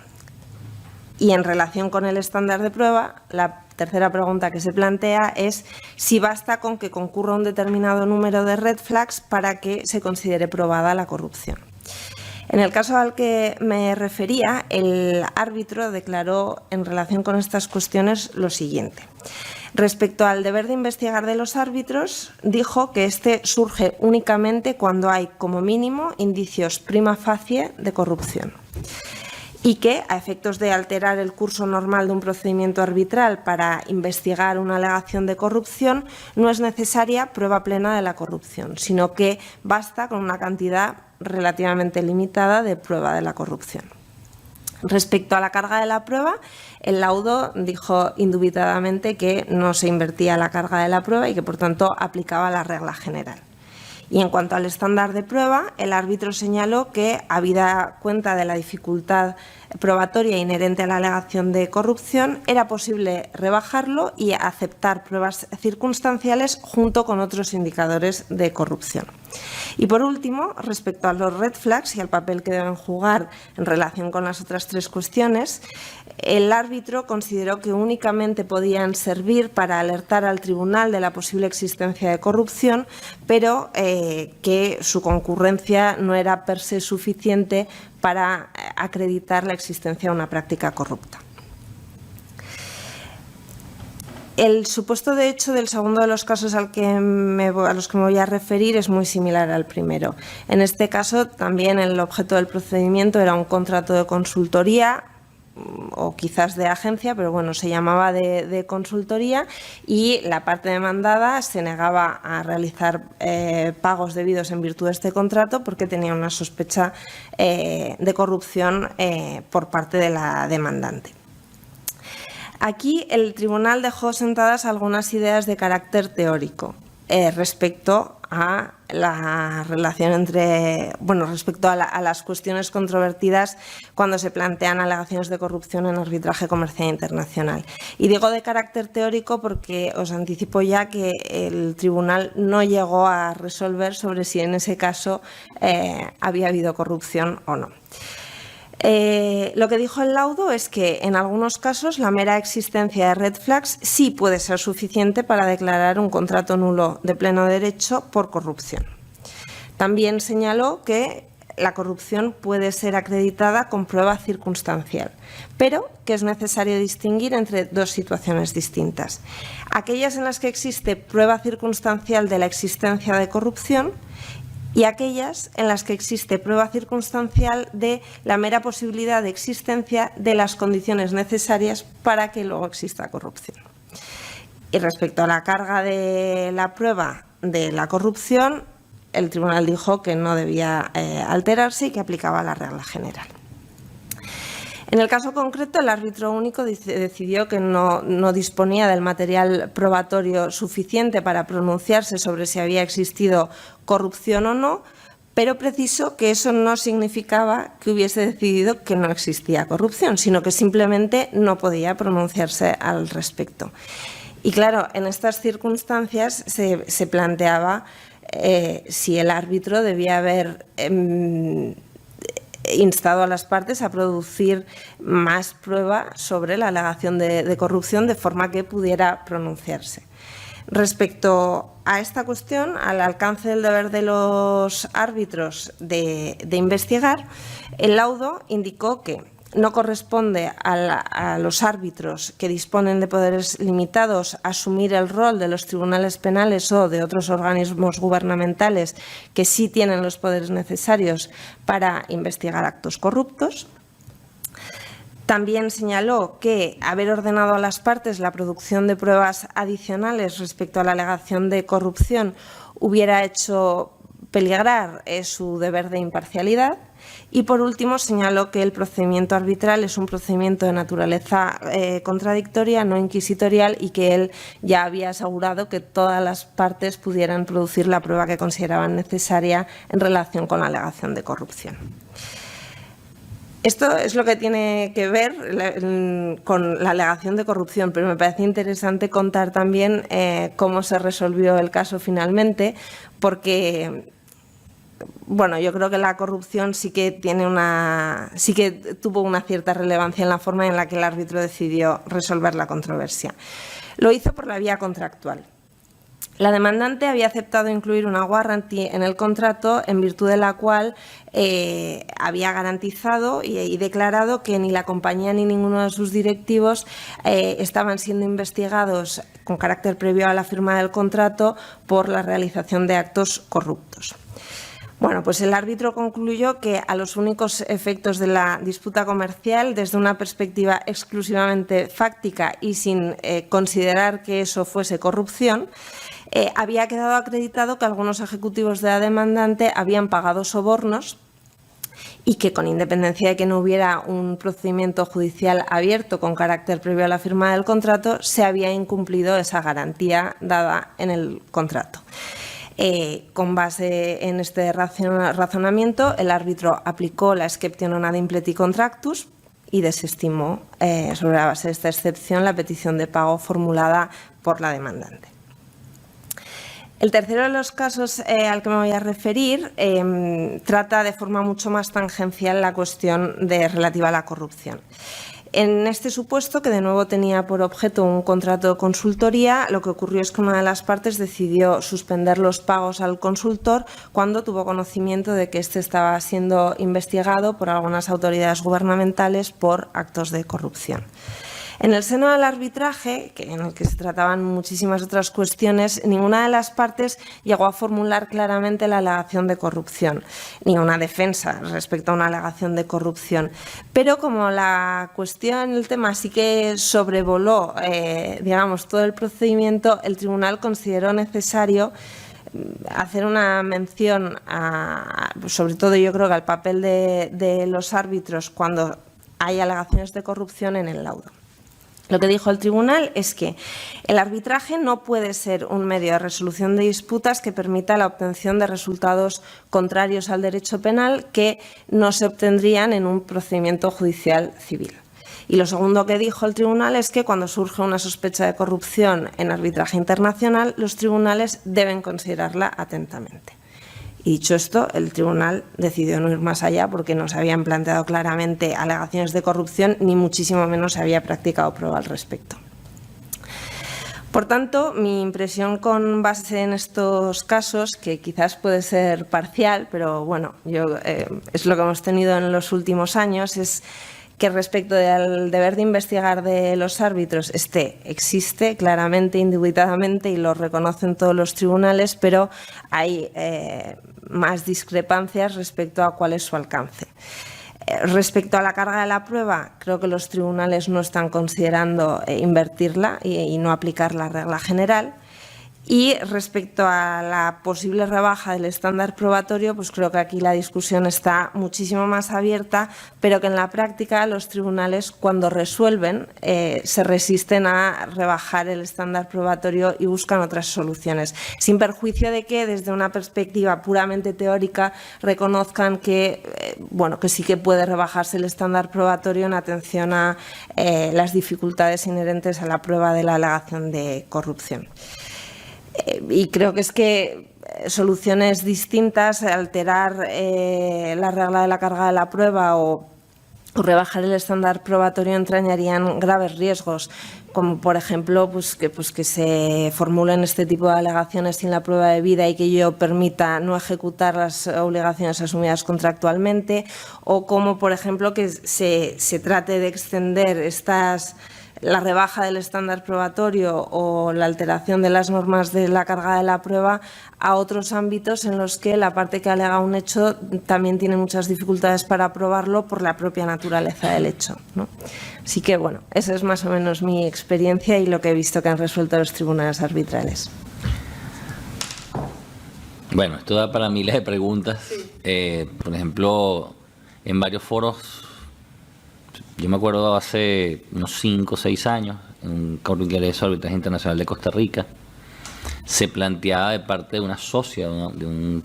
Y en relación con el estándar de prueba, la tercera pregunta que se plantea es si basta con que concurra un determinado número de red flags para que se considere probada la corrupción. En el caso al que me refería, el árbitro declaró en relación con estas cuestiones lo siguiente. Respecto al deber de investigar de los árbitros, dijo que este surge únicamente cuando hay, como mínimo, indicios prima facie de corrupción. Y que, a efectos de alterar el curso normal de un procedimiento arbitral para investigar una alegación de corrupción, no es necesaria prueba plena de la corrupción, sino que basta con una cantidad relativamente limitada de prueba de la corrupción. Respecto a la carga de la prueba, el laudo dijo indubitadamente que no se invertía la carga de la prueba y que, por tanto, aplicaba la regla general. Y en cuanto al estándar de prueba, el árbitro señaló que, habida cuenta de la dificultad probatoria inherente a la alegación de corrupción, era posible rebajarlo y aceptar pruebas circunstanciales junto con otros indicadores de corrupción. Y por último, respecto a los red flags y al papel que deben jugar en relación con las otras tres cuestiones, el árbitro consideró que únicamente podían servir para alertar al tribunal de la posible existencia de corrupción, pero que su concurrencia no era per se suficiente para acreditar la existencia de una práctica corrupta. El supuesto de hecho del segundo de los casos a los que me voy a referir es muy similar al primero. En este caso, también el objeto del procedimiento era un contrato de consultoría o quizás de agencia, pero bueno, se llamaba de consultoría, y la parte demandada se negaba a realizar pagos debidos en virtud de este contrato porque tenía una sospecha de corrupción por parte de la demandante. Aquí el tribunal dejó sentadas algunas ideas de carácter teórico respecto a la relación respecto a las cuestiones controvertidas cuando se plantean alegaciones de corrupción en arbitraje comercial internacional. Y digo de carácter teórico porque os anticipo ya que el tribunal no llegó a resolver sobre si en ese caso había habido corrupción o no. Lo que dijo el laudo es que en algunos casos la mera existencia de red flags sí puede ser suficiente para declarar un contrato nulo de pleno derecho por corrupción. También señaló que la corrupción puede ser acreditada con prueba circunstancial, pero que es necesario distinguir entre dos situaciones distintas: aquellas en las que existe prueba circunstancial de la existencia de corrupción y aquellas en las que existe prueba circunstancial de la mera posibilidad de existencia de las condiciones necesarias para que luego exista corrupción. Y respecto a la carga de la prueba de la corrupción, el tribunal dijo que no debía alterarse y que aplicaba la regla general. En el caso concreto, el árbitro único decidió que no disponía del material probatorio suficiente para pronunciarse sobre si había existido corrupción o no, pero precisó que eso no significaba que hubiese decidido que no existía corrupción, sino que simplemente no podía pronunciarse al respecto. Y claro, en estas circunstancias se planteaba si el árbitro debía haber instado a las partes a producir más prueba sobre la alegación de corrupción de forma que pudiera pronunciarse. Respecto a esta cuestión, al alcance del deber de los árbitros de investigar, el laudo indicó que no corresponde a los árbitros que disponen de poderes limitados asumir el rol de los tribunales penales o de otros organismos gubernamentales que sí tienen los poderes necesarios para investigar actos corruptos. También señaló que haber ordenado a las partes la producción de pruebas adicionales respecto a la alegación de corrupción hubiera hecho peligrar su deber de imparcialidad. Y, por último, señaló que el procedimiento arbitral es un procedimiento de naturaleza contradictoria, no inquisitorial, y que él ya había asegurado que todas las partes pudieran producir la prueba que consideraban necesaria en relación con la alegación de corrupción. Esto es lo que tiene que ver con la alegación de corrupción, pero me parece interesante contar también cómo se resolvió el caso finalmente, porque bueno, yo creo que la corrupción sí que tuvo una cierta relevancia en la forma en la que el árbitro decidió resolver la controversia. Lo hizo por la vía contractual. La demandante había aceptado incluir una warranty en el contrato en virtud de la cual había garantizado y declarado que ni la compañía ni ninguno de sus directivos estaban siendo investigados con carácter previo a la firma del contrato por la realización de actos corruptos. Bueno, pues el árbitro concluyó que a los únicos efectos de la disputa comercial, desde una perspectiva exclusivamente fáctica y sin considerar que eso fuese corrupción, había quedado acreditado que algunos ejecutivos de la demandante habían pagado sobornos y que, con independencia de que no hubiera un procedimiento judicial abierto con carácter previo a la firma del contrato, se había incumplido esa garantía dada en el contrato. Con base en este razonamiento, el árbitro aplicó la exception non ad impleti contractus y desestimó, sobre la base de esta excepción, la petición de pago formulada por la demandante. El tercero de los casos al que me voy a referir trata de forma mucho más tangencial la cuestión relativa a la corrupción. En este supuesto, que de nuevo tenía por objeto un contrato de consultoría, lo que ocurrió es que una de las partes decidió suspender los pagos al consultor cuando tuvo conocimiento de que éste estaba siendo investigado por algunas autoridades gubernamentales por actos de corrupción. En el seno del arbitraje, en el que se trataban muchísimas otras cuestiones, ninguna de las partes llegó a formular claramente la alegación de corrupción, ni una defensa respecto a una alegación de corrupción. Pero como la cuestión, el tema sí que sobrevoló, digamos, todo el procedimiento, el tribunal consideró necesario hacer una mención, sobre todo yo creo que al papel de los árbitros cuando hay alegaciones de corrupción en el laudo. Lo que dijo el tribunal es que el arbitraje no puede ser un medio de resolución de disputas que permita la obtención de resultados contrarios al derecho penal que no se obtendrían en un procedimiento judicial civil. Y lo segundo que dijo el tribunal es que cuando surge una sospecha de corrupción en arbitraje internacional, los tribunales deben considerarla atentamente. Y dicho esto, el tribunal decidió no ir más allá porque no se habían planteado claramente alegaciones de corrupción ni muchísimo menos se había practicado prueba al respecto. Por tanto, mi impresión con base en estos casos, que quizás puede ser parcial, pero bueno, es lo que hemos tenido en los últimos años, es que respecto al deber de investigar de los árbitros, existe claramente, indubitadamente, y lo reconocen todos los tribunales, pero hay más discrepancias respecto a cuál es su alcance. Respecto a la carga de la prueba, creo que los tribunales no están considerando invertirla y no aplicar la regla general. Y respecto a la posible rebaja del estándar probatorio, pues creo que aquí la discusión está muchísimo más abierta, pero que en la práctica los tribunales, cuando resuelven, se resisten a rebajar el estándar probatorio y buscan otras soluciones, sin perjuicio de que desde una perspectiva puramente teórica reconozcan que, que sí que puede rebajarse el estándar probatorio en atención a las dificultades inherentes a la prueba de la alegación de corrupción. Y creo que es que soluciones distintas, alterar la regla de la carga de la prueba o rebajar el estándar probatorio entrañarían graves riesgos, como por ejemplo que se formulen este tipo de alegaciones sin la prueba debida y que ello permita no ejecutar las obligaciones asumidas contractualmente, o como por ejemplo que se trate de extender la rebaja del estándar probatorio o la alteración de las normas de la carga de la prueba a otros ámbitos en los que la parte que alega un hecho también tiene muchas dificultades para probarlo por la propia naturaleza del hecho, ¿no? Así que, esa es más o menos mi experiencia y lo que he visto que han resuelto los tribunales arbitrales. Bueno, esto da para miles de preguntas. Sí. Por ejemplo, en varios foros, yo me acuerdo hace unos 5 o 6 años, en un congreso de arbitraje internacional de Costa Rica, se planteaba de parte de una socia de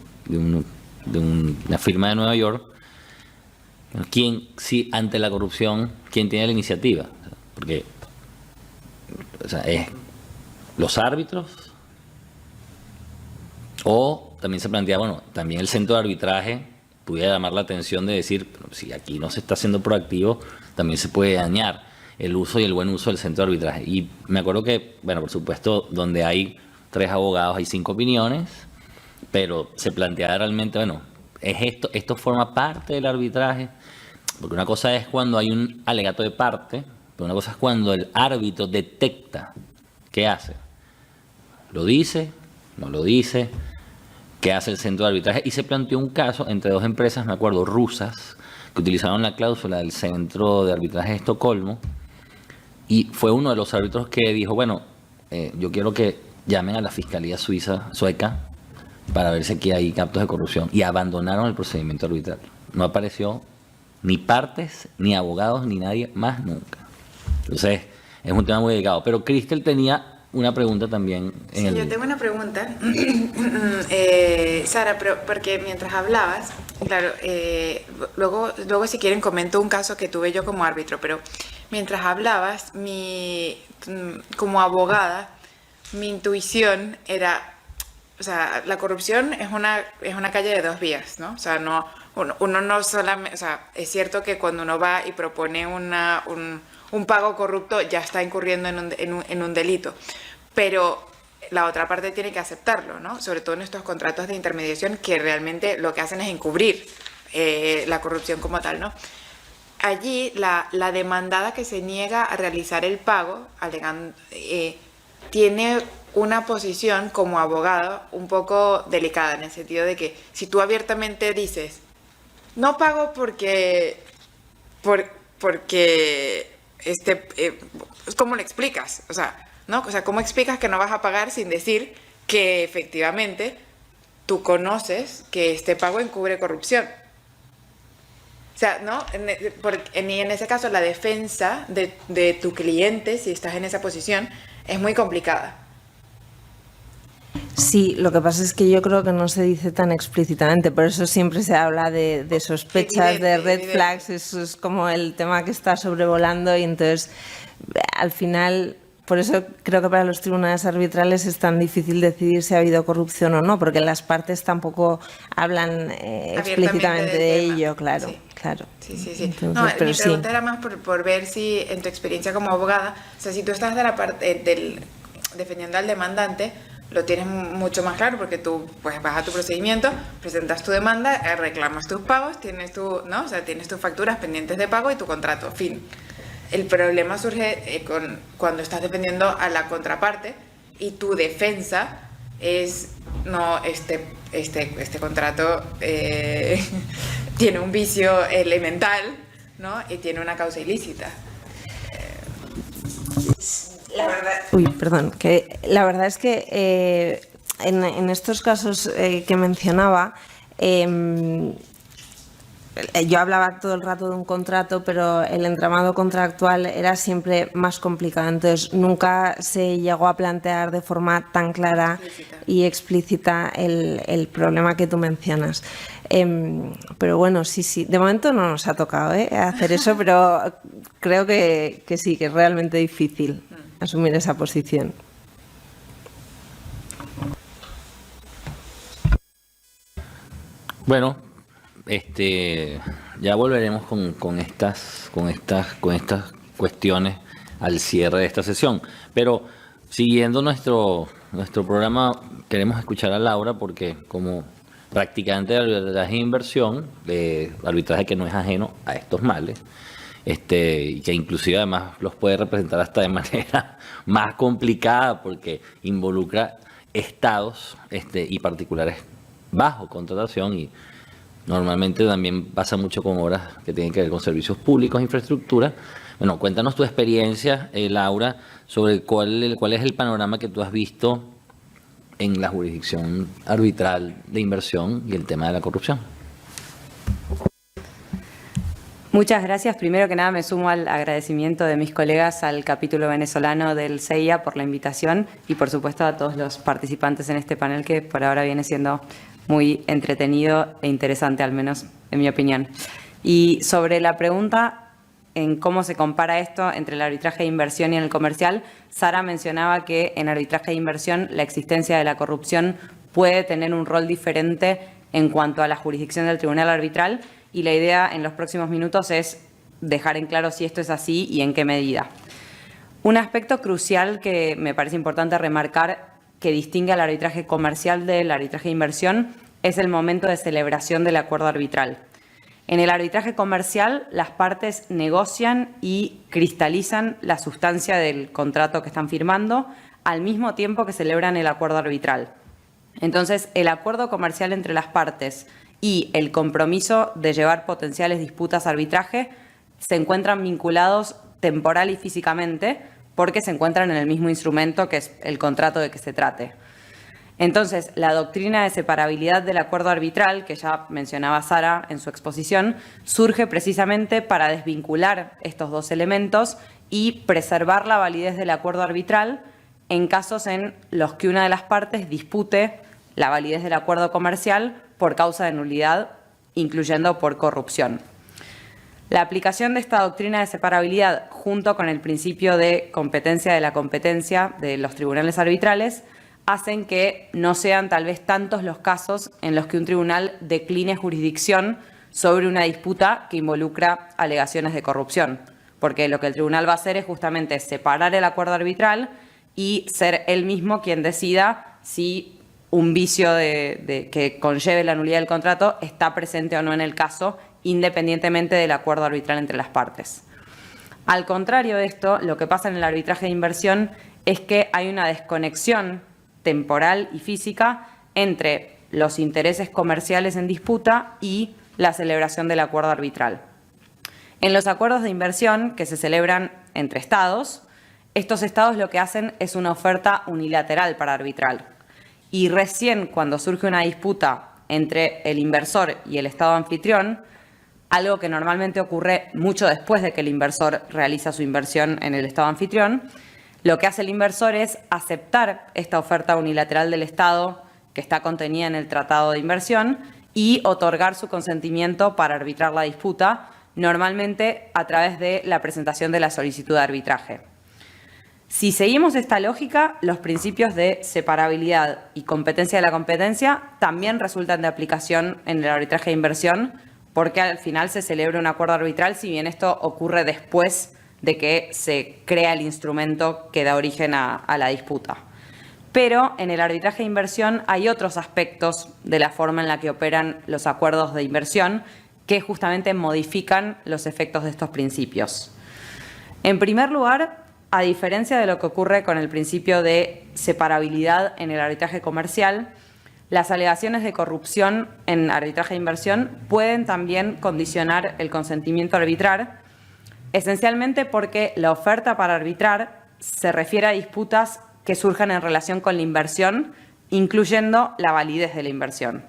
una firma de Nueva York, si ante la corrupción, quién tiene la iniciativa. Porque es los árbitros, o también se planteaba, también el centro de arbitraje pudiera llamar la atención de decir, si aquí no se está haciendo proactivo, también se puede dañar el uso y el buen uso del centro de arbitraje. Y me acuerdo que, por supuesto, donde hay 3 abogados hay 5 opiniones, pero se planteaba realmente, ¿es esto forma parte del arbitraje? Porque una cosa es cuando hay un alegato de parte, pero una cosa es cuando el árbitro detecta qué hace. ¿Lo dice? ¿No lo dice? ¿Qué hace el centro de arbitraje? Y se planteó un caso entre 2 empresas, me acuerdo, rusas, que utilizaron la cláusula del Centro de Arbitraje de Estocolmo, y fue uno de los árbitros que dijo, yo quiero que llamen a la Fiscalía sueca para ver si aquí hay actos de corrupción, y abandonaron el procedimiento arbitral. No apareció ni partes, ni abogados, ni nadie más nunca. Entonces, es un tema muy delicado. Pero Cristel tenía una pregunta también. Yo tengo una pregunta, Sara, pero porque mientras hablabas, Claro, luego si quieren comento un caso que tuve yo como árbitro, pero mientras hablabas, como abogada, mi intuición era, o sea, la corrupción es una calle de dos vías, ¿no? O sea, uno no solamente, o sea, es cierto que cuando uno va y propone un pago corrupto ya está incurriendo en un delito, pero la otra parte tiene que aceptarlo, ¿no? Sobre todo en estos contratos de intermediación que realmente lo que hacen es encubrir la corrupción como tal, ¿no? Allí la demandada que se niega a realizar el pago tiene una posición como abogado un poco delicada, en el sentido de que si tú abiertamente dices no pago porque ¿cómo lo explicas? O sea, ¿no? O sea, ¿cómo explicas que no vas a pagar sin decir que efectivamente tú conoces que este pago encubre corrupción? O sea, ¿no? En ese caso, la defensa de tu cliente, si estás en esa posición, es muy complicada. Sí, lo que pasa es que yo creo que no se dice tan explícitamente, por eso siempre se habla de sospechas, de red flags, eso es como el tema que está sobrevolando y entonces al final, por eso creo que para los tribunales arbitrales es tan difícil decidir si ha habido corrupción o no, porque las partes tampoco hablan explícitamente de ello, claro. Sí. Claro. Sí. Entonces, No, mi pregunta era más por ver si en tu experiencia como abogada, o sea, si tú estás de la parte defendiendo al demandante, lo tienes mucho más claro porque tú pues vas a tu procedimiento, presentas tu demanda, reclamas tus pagos, tienes tienes tus facturas pendientes de pago y tu contrato, fin. El problema surge cuando estás defendiendo a la contraparte y tu defensa es no, este contrato tiene un vicio elemental, ¿no? Y tiene una causa ilícita. La verdad es que en estos casos que mencionaba, yo hablaba todo el rato de un contrato, pero el entramado contractual era siempre más complicado, entonces nunca se llegó a plantear de forma tan clara y explícita el problema que tú mencionas. Pero bueno, sí, de momento no nos ha tocado hacer eso, pero creo que sí, que es realmente difícil asumir esa posición. Bueno, ya volveremos con estas cuestiones al cierre de esta sesión. Pero siguiendo nuestro programa, queremos escuchar a Laura porque como practicante de arbitraje e inversión, de arbitraje que no es ajeno a estos males, y que inclusive además los puede representar hasta de manera más complicada porque involucra estados y particulares bajo contratación y normalmente también pasa mucho con obras que tienen que ver con servicios públicos, infraestructura. Bueno, cuéntanos tu experiencia, Laura, sobre cuál es el panorama que tú has visto en la jurisdicción arbitral de inversión y el tema de la corrupción. Muchas gracias. Primero que nada me sumo al agradecimiento de mis colegas al capítulo venezolano del CEIA por la invitación y por supuesto a todos los participantes en este panel que por ahora viene siendo muy entretenido e interesante, al menos en mi opinión. Y sobre la pregunta en cómo se compara esto entre el arbitraje de inversión y el comercial, Sara mencionaba que en arbitraje de inversión la existencia de la corrupción puede tener un rol diferente en cuanto a la jurisdicción del tribunal arbitral y la idea en los próximos minutos es dejar en claro si esto es así y en qué medida. Un aspecto crucial que me parece importante remarcar que distingue al arbitraje comercial del arbitraje de inversión es el momento de celebración del acuerdo arbitral. En el arbitraje comercial, las partes negocian y cristalizan la sustancia del contrato que están firmando al mismo tiempo que celebran el acuerdo arbitral. Entonces, el acuerdo comercial entre las partes y el compromiso de llevar potenciales disputas a arbitraje se encuentran vinculados temporal y físicamente porque se encuentran en el mismo instrumento que es el contrato de que se trate. Entonces, la doctrina de separabilidad del acuerdo arbitral, que ya mencionaba Sara en su exposición, surge precisamente para desvincular estos dos elementos y preservar la validez del acuerdo arbitral en casos en los que una de las partes dispute la validez del acuerdo comercial por causa de nulidad incluyendo por corrupción. La aplicación de esta doctrina de separabilidad junto con el principio de competencia de la competencia de los tribunales arbitrales hacen que no sean tal vez tantos los casos en los que un tribunal decline jurisdicción sobre una disputa que involucra alegaciones de corrupción, porque lo que el tribunal va a hacer es justamente separar el acuerdo arbitral y ser él mismo quien decida si un vicio que conlleve la nulidad del contrato está presente o no en el caso, independientemente del acuerdo arbitral entre las partes. Al contrario de esto, lo que pasa en el arbitraje de inversión es que hay una desconexión temporal y física entre los intereses comerciales en disputa y la celebración del acuerdo arbitral. En los acuerdos de inversión que se celebran entre estados, estos estados lo que hacen es una oferta unilateral para arbitral. Y recién cuando surge una disputa entre el inversor y el estado anfitrión, algo que normalmente ocurre mucho después de que el inversor realiza su inversión en el estado anfitrión, lo que hace el inversor es aceptar esta oferta unilateral del Estado que está contenida en el Tratado de Inversión y otorgar su consentimiento para arbitrar la disputa, normalmente a través de la presentación de la solicitud de arbitraje. Si seguimos esta lógica, los principios de separabilidad y competencia de la competencia también resultan de aplicación en el arbitraje de inversión, porque al final se celebra un acuerdo arbitral, si bien esto ocurre después de que se crea el instrumento que da origen a la disputa. Pero en el arbitraje de inversión hay otros aspectos de la forma en la que operan los acuerdos de inversión que justamente modifican los efectos de estos principios. En primer lugar, a diferencia de lo que ocurre con el principio de separabilidad en el arbitraje comercial, las alegaciones de corrupción en arbitraje de inversión pueden también condicionar el consentimiento a arbitrar, esencialmente porque la oferta para arbitrar se refiere a disputas que surjan en relación con la inversión, incluyendo la validez de la inversión.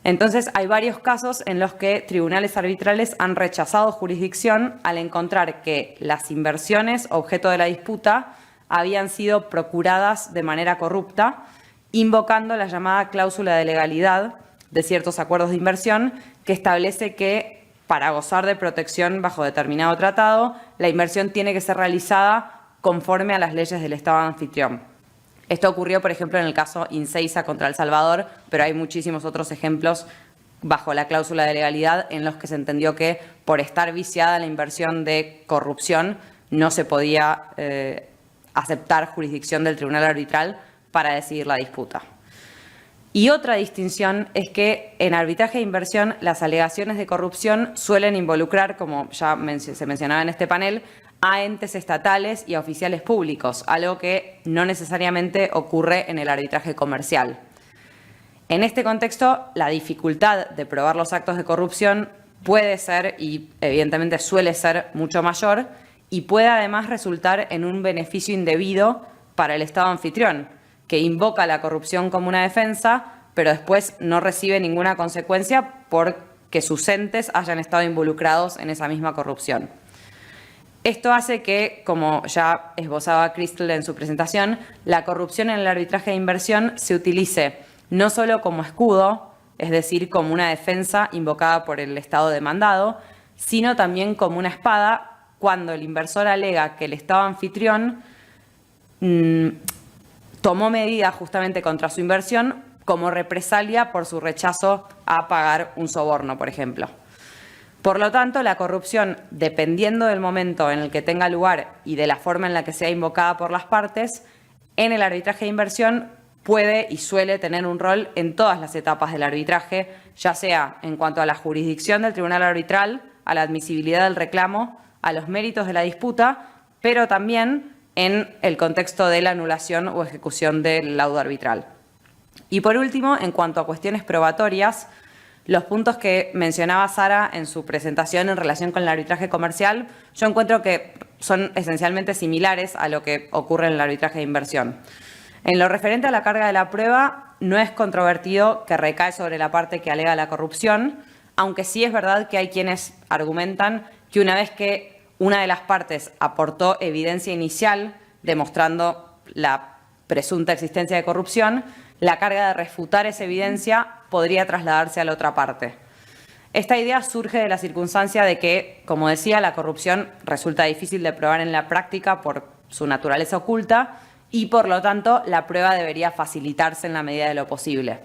Entonces, hay varios casos en los que tribunales arbitrales han rechazado jurisdicción al encontrar que las inversiones objeto de la disputa habían sido procuradas de manera corrupta, invocando la llamada cláusula de legalidad de ciertos acuerdos de inversión que establece que para gozar de protección bajo determinado tratado, la inversión tiene que ser realizada conforme a las leyes del Estado anfitrión. Esto ocurrió, por ejemplo, en el caso Inseiza contra El Salvador, pero hay muchísimos otros ejemplos bajo la cláusula de legalidad en los que se entendió que por estar viciada la inversión de corrupción no se podía aceptar jurisdicción del tribunal arbitral para decidir la disputa. Y otra distinción es que en arbitraje de inversión las alegaciones de corrupción suelen involucrar, como ya se mencionaba en este panel, a entes estatales y a oficiales públicos, algo que no necesariamente ocurre en el arbitraje comercial. En este contexto, la dificultad de probar los actos de corrupción puede ser, y evidentemente suele ser, mucho mayor, y puede además resultar en un beneficio indebido para el Estado anfitrión, que invoca la corrupción como una defensa, pero después no recibe ninguna consecuencia porque sus entes hayan estado involucrados en esa misma corrupción. Esto hace que, como ya esbozaba Crystal en su presentación, la corrupción en el arbitraje de inversión se utilice no solo como escudo, es decir, como una defensa invocada por el Estado demandado, sino también como una espada cuando el inversor alega que el Estado anfitrión tomó medidas justamente contra su inversión como represalia por su rechazo a pagar un soborno, por ejemplo. Por lo tanto, la corrupción, dependiendo del momento en el que tenga lugar y de la forma en la que sea invocada por las partes, en el arbitraje de inversión puede y suele tener un rol en todas las etapas del arbitraje, ya sea en cuanto a la jurisdicción del tribunal arbitral, a la admisibilidad del reclamo, a los méritos de la disputa, pero también en el contexto de la anulación o ejecución del laudo arbitral. Y por último, en cuanto a cuestiones probatorias, los puntos que mencionaba Sara en su presentación en relación con el arbitraje comercial, yo encuentro que son esencialmente similares a lo que ocurre en el arbitraje de inversión. En lo referente a la carga de la prueba, no es controvertido que recae sobre la parte que alega la corrupción, aunque sí es verdad que hay quienes argumentan que una vez que una de las partes aportó evidencia inicial demostrando la presunta existencia de corrupción, la carga de refutar esa evidencia podría trasladarse a la otra parte. Esta idea surge de la circunstancia de que, como decía, la corrupción resulta difícil de probar en la práctica por su naturaleza oculta y, por lo tanto, la prueba debería facilitarse en la medida de lo posible.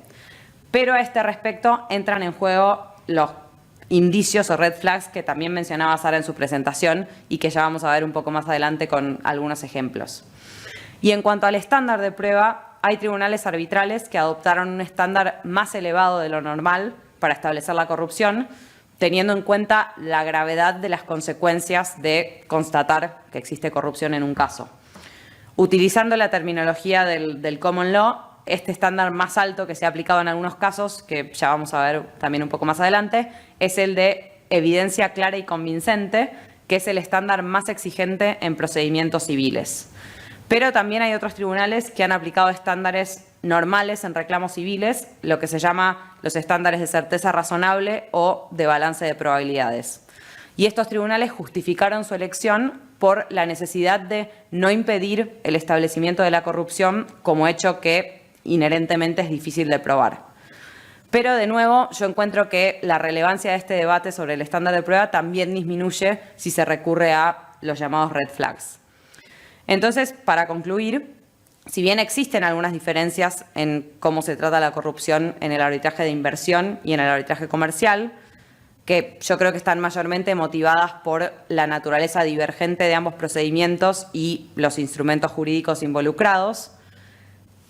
Pero a este respecto entran en juego los indicios o red flags que también mencionaba Sara en su presentación y que ya vamos a ver un poco más adelante con algunos ejemplos. Y en cuanto al estándar de prueba, hay tribunales arbitrales que adoptaron un estándar más elevado de lo normal para establecer la corrupción, teniendo en cuenta la gravedad de las consecuencias de constatar que existe corrupción en un caso. Utilizando la terminología del common law, este estándar más alto que se ha aplicado en algunos casos, que ya vamos a ver también un poco más adelante, es el de evidencia clara y convincente, que es el estándar más exigente en procedimientos civiles. Pero también hay otros tribunales que han aplicado estándares normales en reclamos civiles, lo que se llama los estándares de certeza razonable o de balance de probabilidades. Y estos tribunales justificaron su elección por la necesidad de no impedir el establecimiento de la corrupción como hecho que inherentemente es difícil de probar. Pero, de nuevo, yo encuentro que la relevancia de este debate sobre el estándar de prueba también disminuye si se recurre a los llamados red flags. Entonces, para concluir, si bien existen algunas diferencias en cómo se trata la corrupción en el arbitraje de inversión y en el arbitraje comercial, que yo creo que están mayormente motivadas por la naturaleza divergente de ambos procedimientos y los instrumentos jurídicos involucrados,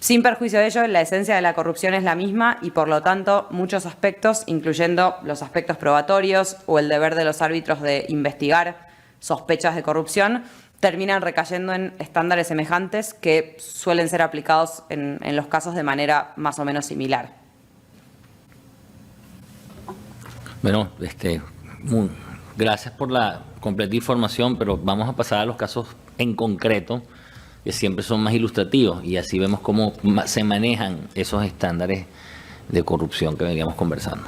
sin perjuicio de ello, la esencia de la corrupción es la misma y, por lo tanto, muchos aspectos, incluyendo los aspectos probatorios o el deber de los árbitros de investigar sospechas de corrupción, terminan recayendo en estándares semejantes que suelen ser aplicados en los casos de manera más o menos similar. Bueno, gracias por la completa información, pero vamos a pasar a los casos en concreto, que siempre son más ilustrativos, y así vemos cómo se manejan esos estándares de corrupción que veníamos conversando.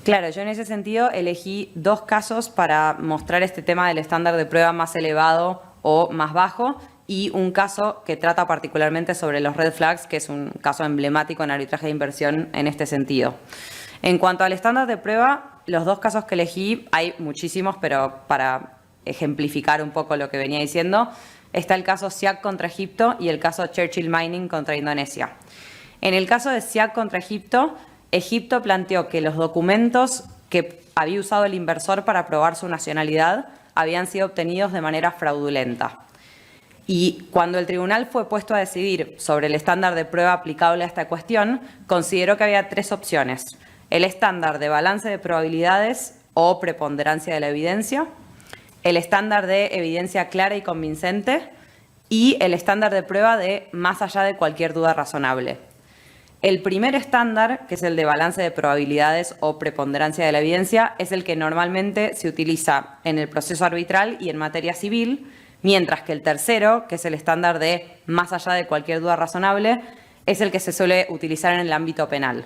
Claro, yo en ese sentido elegí dos casos para mostrar este tema del estándar de prueba más elevado o más bajo, y un caso que trata particularmente sobre los red flags, que es un caso emblemático en arbitraje de inversión en este sentido. En cuanto al estándar de prueba, los dos casos que elegí, hay muchísimos, pero para ejemplificar un poco lo que venía diciendo, está el caso SIAC contra Egipto y el caso Churchill Mining contra Indonesia. En el caso de SIAC contra Egipto, Egipto planteó que los documentos que había usado el inversor para probar su nacionalidad habían sido obtenidos de manera fraudulenta. Y cuando el tribunal fue puesto a decidir sobre el estándar de prueba aplicable a esta cuestión, consideró que había tres opciones: el estándar de balance de probabilidades o preponderancia de la evidencia, el estándar de evidencia clara y convincente y el estándar de prueba de más allá de cualquier duda razonable. El primer estándar, que es el de balance de probabilidades o preponderancia de la evidencia, es el que normalmente se utiliza en el proceso arbitral y en materia civil, mientras que el tercero, que es el estándar de más allá de cualquier duda razonable, es el que se suele utilizar en el ámbito penal.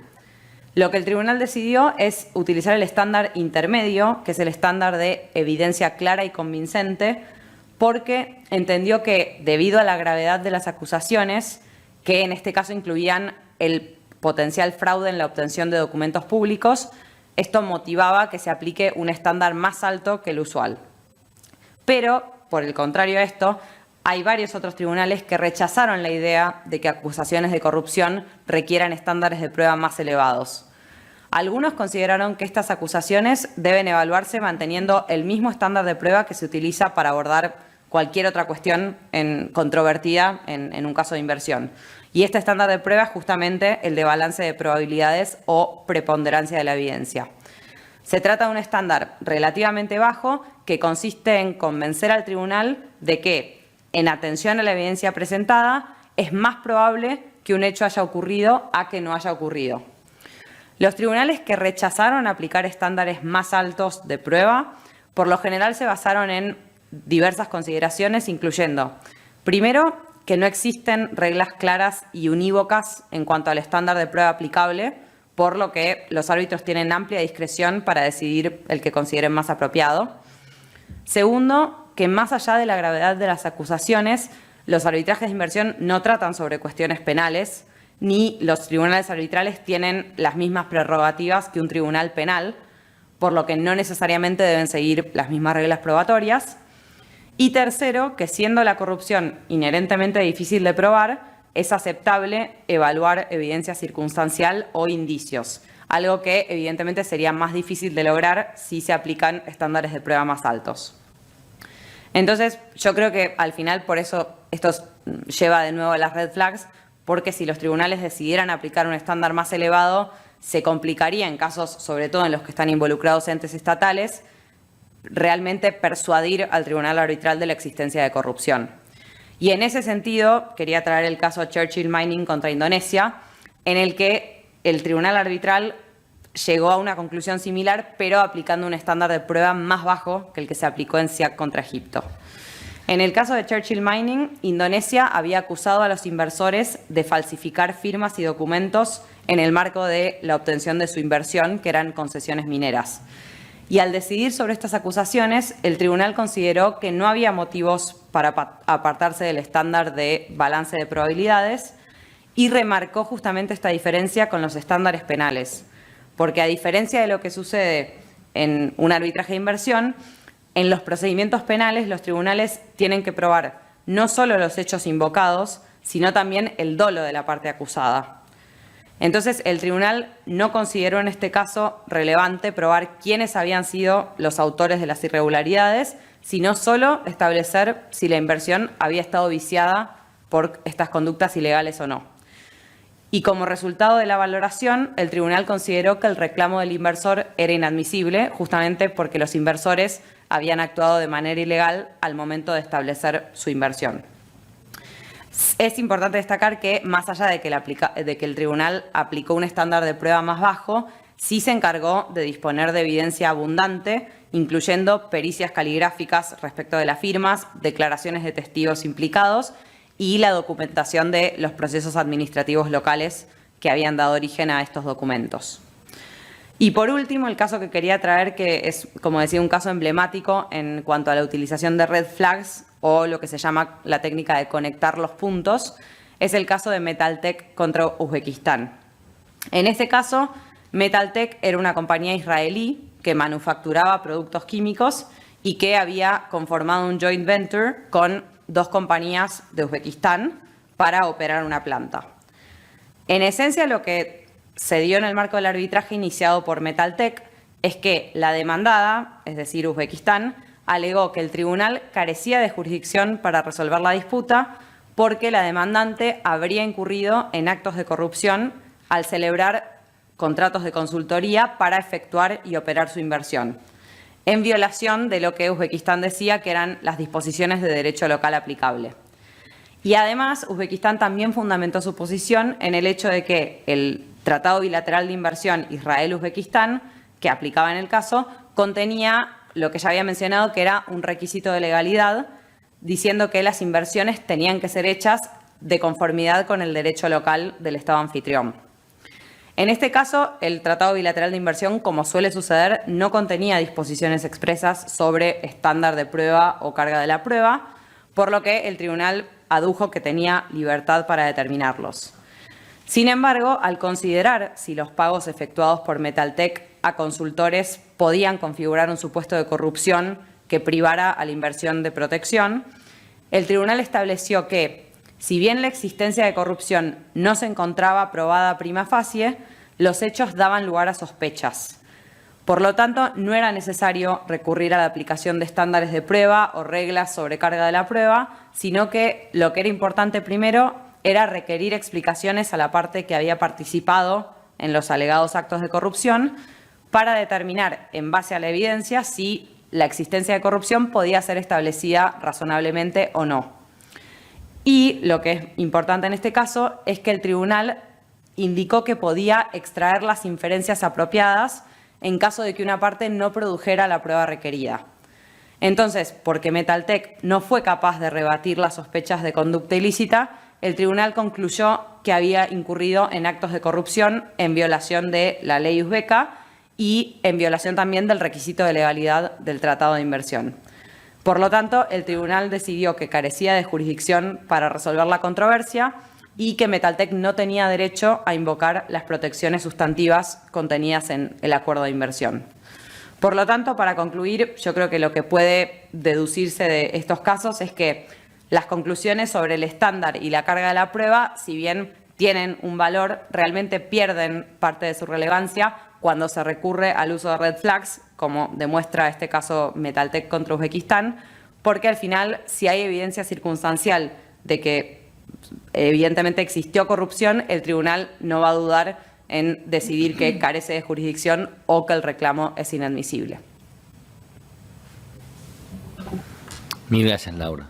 Lo que el tribunal decidió es utilizar el estándar intermedio, que es el estándar de evidencia clara y convincente, porque entendió que, debido a la gravedad de las acusaciones, que en este caso incluían el potencial fraude en la obtención de documentos públicos, esto motivaba que se aplique un estándar más alto que el usual. Pero, por el contrario a esto, hay varios otros tribunales que rechazaron la idea de que acusaciones de corrupción requieran estándares de prueba más elevados. Algunos consideraron que estas acusaciones deben evaluarse manteniendo el mismo estándar de prueba que se utiliza para abordar cualquier otra cuestión controvertida en un caso de inversión. Y este estándar de prueba es justamente el de balance de probabilidades o preponderancia de la evidencia. Se trata de un estándar relativamente bajo que consiste en convencer al tribunal de que, en atención a la evidencia presentada, es más probable que un hecho haya ocurrido a que no haya ocurrido. Los tribunales que rechazaron aplicar estándares más altos de prueba, por lo general se basaron en diversas consideraciones, incluyendo, primero, que no existen reglas claras y unívocas en cuanto al estándar de prueba aplicable, por lo que los árbitros tienen amplia discreción para decidir el que consideren más apropiado. Segundo, que más allá de la gravedad de las acusaciones, los arbitrajes de inversión no tratan sobre cuestiones penales, ni los tribunales arbitrales tienen las mismas prerrogativas que un tribunal penal, por lo que no necesariamente deben seguir las mismas reglas probatorias. Y tercero, que siendo la corrupción inherentemente difícil de probar, es aceptable evaluar evidencia circunstancial o indicios, algo que evidentemente sería más difícil de lograr si se aplican estándares de prueba más altos. Entonces, yo creo que al final por eso esto lleva de nuevo a las red flags, porque si los tribunales decidieran aplicar un estándar más elevado, se complicaría en casos, sobre todo en los que están involucrados entes estatales, realmente persuadir al tribunal arbitral de la existencia de corrupción. Y en ese sentido, quería traer el caso Churchill Mining contra Indonesia, en el que el tribunal arbitral llegó a una conclusión similar, pero aplicando un estándar de prueba más bajo que el que se aplicó en SIAC contra Egipto. En el caso de Churchill Mining, Indonesia había acusado a los inversores de falsificar firmas y documentos en el marco de la obtención de su inversión, que eran concesiones mineras. Y al decidir sobre estas acusaciones, el tribunal consideró que no había motivos para apartarse del estándar de balance de probabilidades y remarcó justamente esta diferencia con los estándares penales. Porque a diferencia de lo que sucede en un arbitraje de inversión, en los procedimientos penales los tribunales tienen que probar no solo los hechos invocados, sino también el dolo de la parte acusada. Entonces, el tribunal no consideró en este caso relevante probar quiénes habían sido los autores de las irregularidades, sino solo establecer si la inversión había estado viciada por estas conductas ilegales o no. Y como resultado de la valoración, el tribunal consideró que el reclamo del inversor era inadmisible, justamente porque los inversores habían actuado de manera ilegal al momento de establecer su inversión. Es importante destacar que, más allá de que el tribunal aplicó un estándar de prueba más bajo, sí se encargó de disponer de evidencia abundante, incluyendo pericias caligráficas respecto de las firmas, declaraciones de testigos implicados y la documentación de los procesos administrativos locales que habían dado origen a estos documentos. Y por último, el caso que quería traer, que es, como decía, un caso emblemático en cuanto a la utilización de red flags o lo que se llama la técnica de conectar los puntos, es el caso de Metaltech contra Uzbekistán. En este caso, Metaltech era una compañía israelí que manufacturaba productos químicos y que había conformado un joint venture con dos compañías de Uzbekistán para operar una planta. En esencia, lo que se dio en el marco del arbitraje iniciado por Metaltech es que la demandada, es decir, Uzbekistán, alegó que el tribunal carecía de jurisdicción para resolver la disputa porque la demandante habría incurrido en actos de corrupción al celebrar contratos de consultoría para efectuar y operar su inversión, en violación de lo que Uzbekistán decía que eran las disposiciones de derecho local aplicable. Y además, Uzbekistán también fundamentó su posición en el hecho de que el Tratado Bilateral de Inversión Israel-Uzbekistán, que aplicaba en el caso, contenía lo que ya había mencionado, que era un requisito de legalidad, diciendo que las inversiones tenían que ser hechas de conformidad con el derecho local del Estado anfitrión. En este caso, el Tratado Bilateral de Inversión, como suele suceder, no contenía disposiciones expresas sobre estándar de prueba o carga de la prueba, por lo que el tribunal adujo que tenía libertad para determinarlos. Sin embargo, al considerar si los pagos efectuados por Metaltech a consultores podían configurar un supuesto de corrupción que privara a la inversión de protección, el tribunal estableció que, si bien la existencia de corrupción no se encontraba probada prima facie, los hechos daban lugar a sospechas. Por lo tanto, no era necesario recurrir a la aplicación de estándares de prueba o reglas sobre carga de la prueba, sino que lo que era importante primero era requerir explicaciones a la parte que había participado en los alegados actos de corrupción para determinar, en base a la evidencia, si la existencia de corrupción podía ser establecida razonablemente o no. Y lo que es importante en este caso es que el tribunal indicó que podía extraer las inferencias apropiadas en caso de que una parte no produjera la prueba requerida. Entonces, porque Metaltech no fue capaz de rebatir las sospechas de conducta ilícita, el tribunal concluyó que había incurrido en actos de corrupción en violación de la ley uzbeca y en violación también del requisito de legalidad del Tratado de Inversión. Por lo tanto, el tribunal decidió que carecía de jurisdicción para resolver la controversia y que Metaltec no tenía derecho a invocar las protecciones sustantivas contenidas en el acuerdo de inversión. Por lo tanto, para concluir, yo creo que lo que puede deducirse de estos casos es que las conclusiones sobre el estándar y la carga de la prueba, si bien tienen un valor, realmente pierden parte de su relevancia cuando se recurre al uso de red flags, como demuestra este caso Metaltec contra Uzbekistán, porque al final, si hay evidencia circunstancial de que evidentemente existió corrupción, el tribunal no va a dudar en decidir que carece de jurisdicción o que el reclamo es inadmisible. Mil gracias, Laura.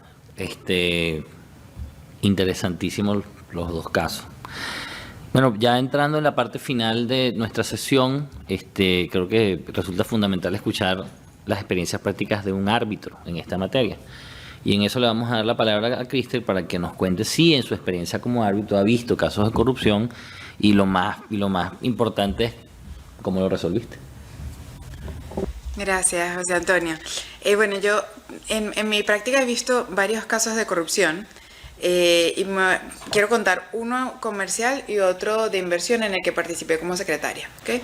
Interesantísimos los dos casos. Bueno, ya entrando en la parte final de nuestra sesión, creo que resulta fundamental escuchar las experiencias prácticas de un árbitro en esta materia. Y en eso le vamos a dar la palabra a Cristel para que nos cuente si en su experiencia como árbitro ha visto casos de corrupción y lo más importante es cómo lo resolviste. Gracias, José Antonio. Bueno, yo en mi práctica he visto varios casos de corrupción y quiero contar uno comercial y otro de inversión en el que participé como secretaria. ¿Okay?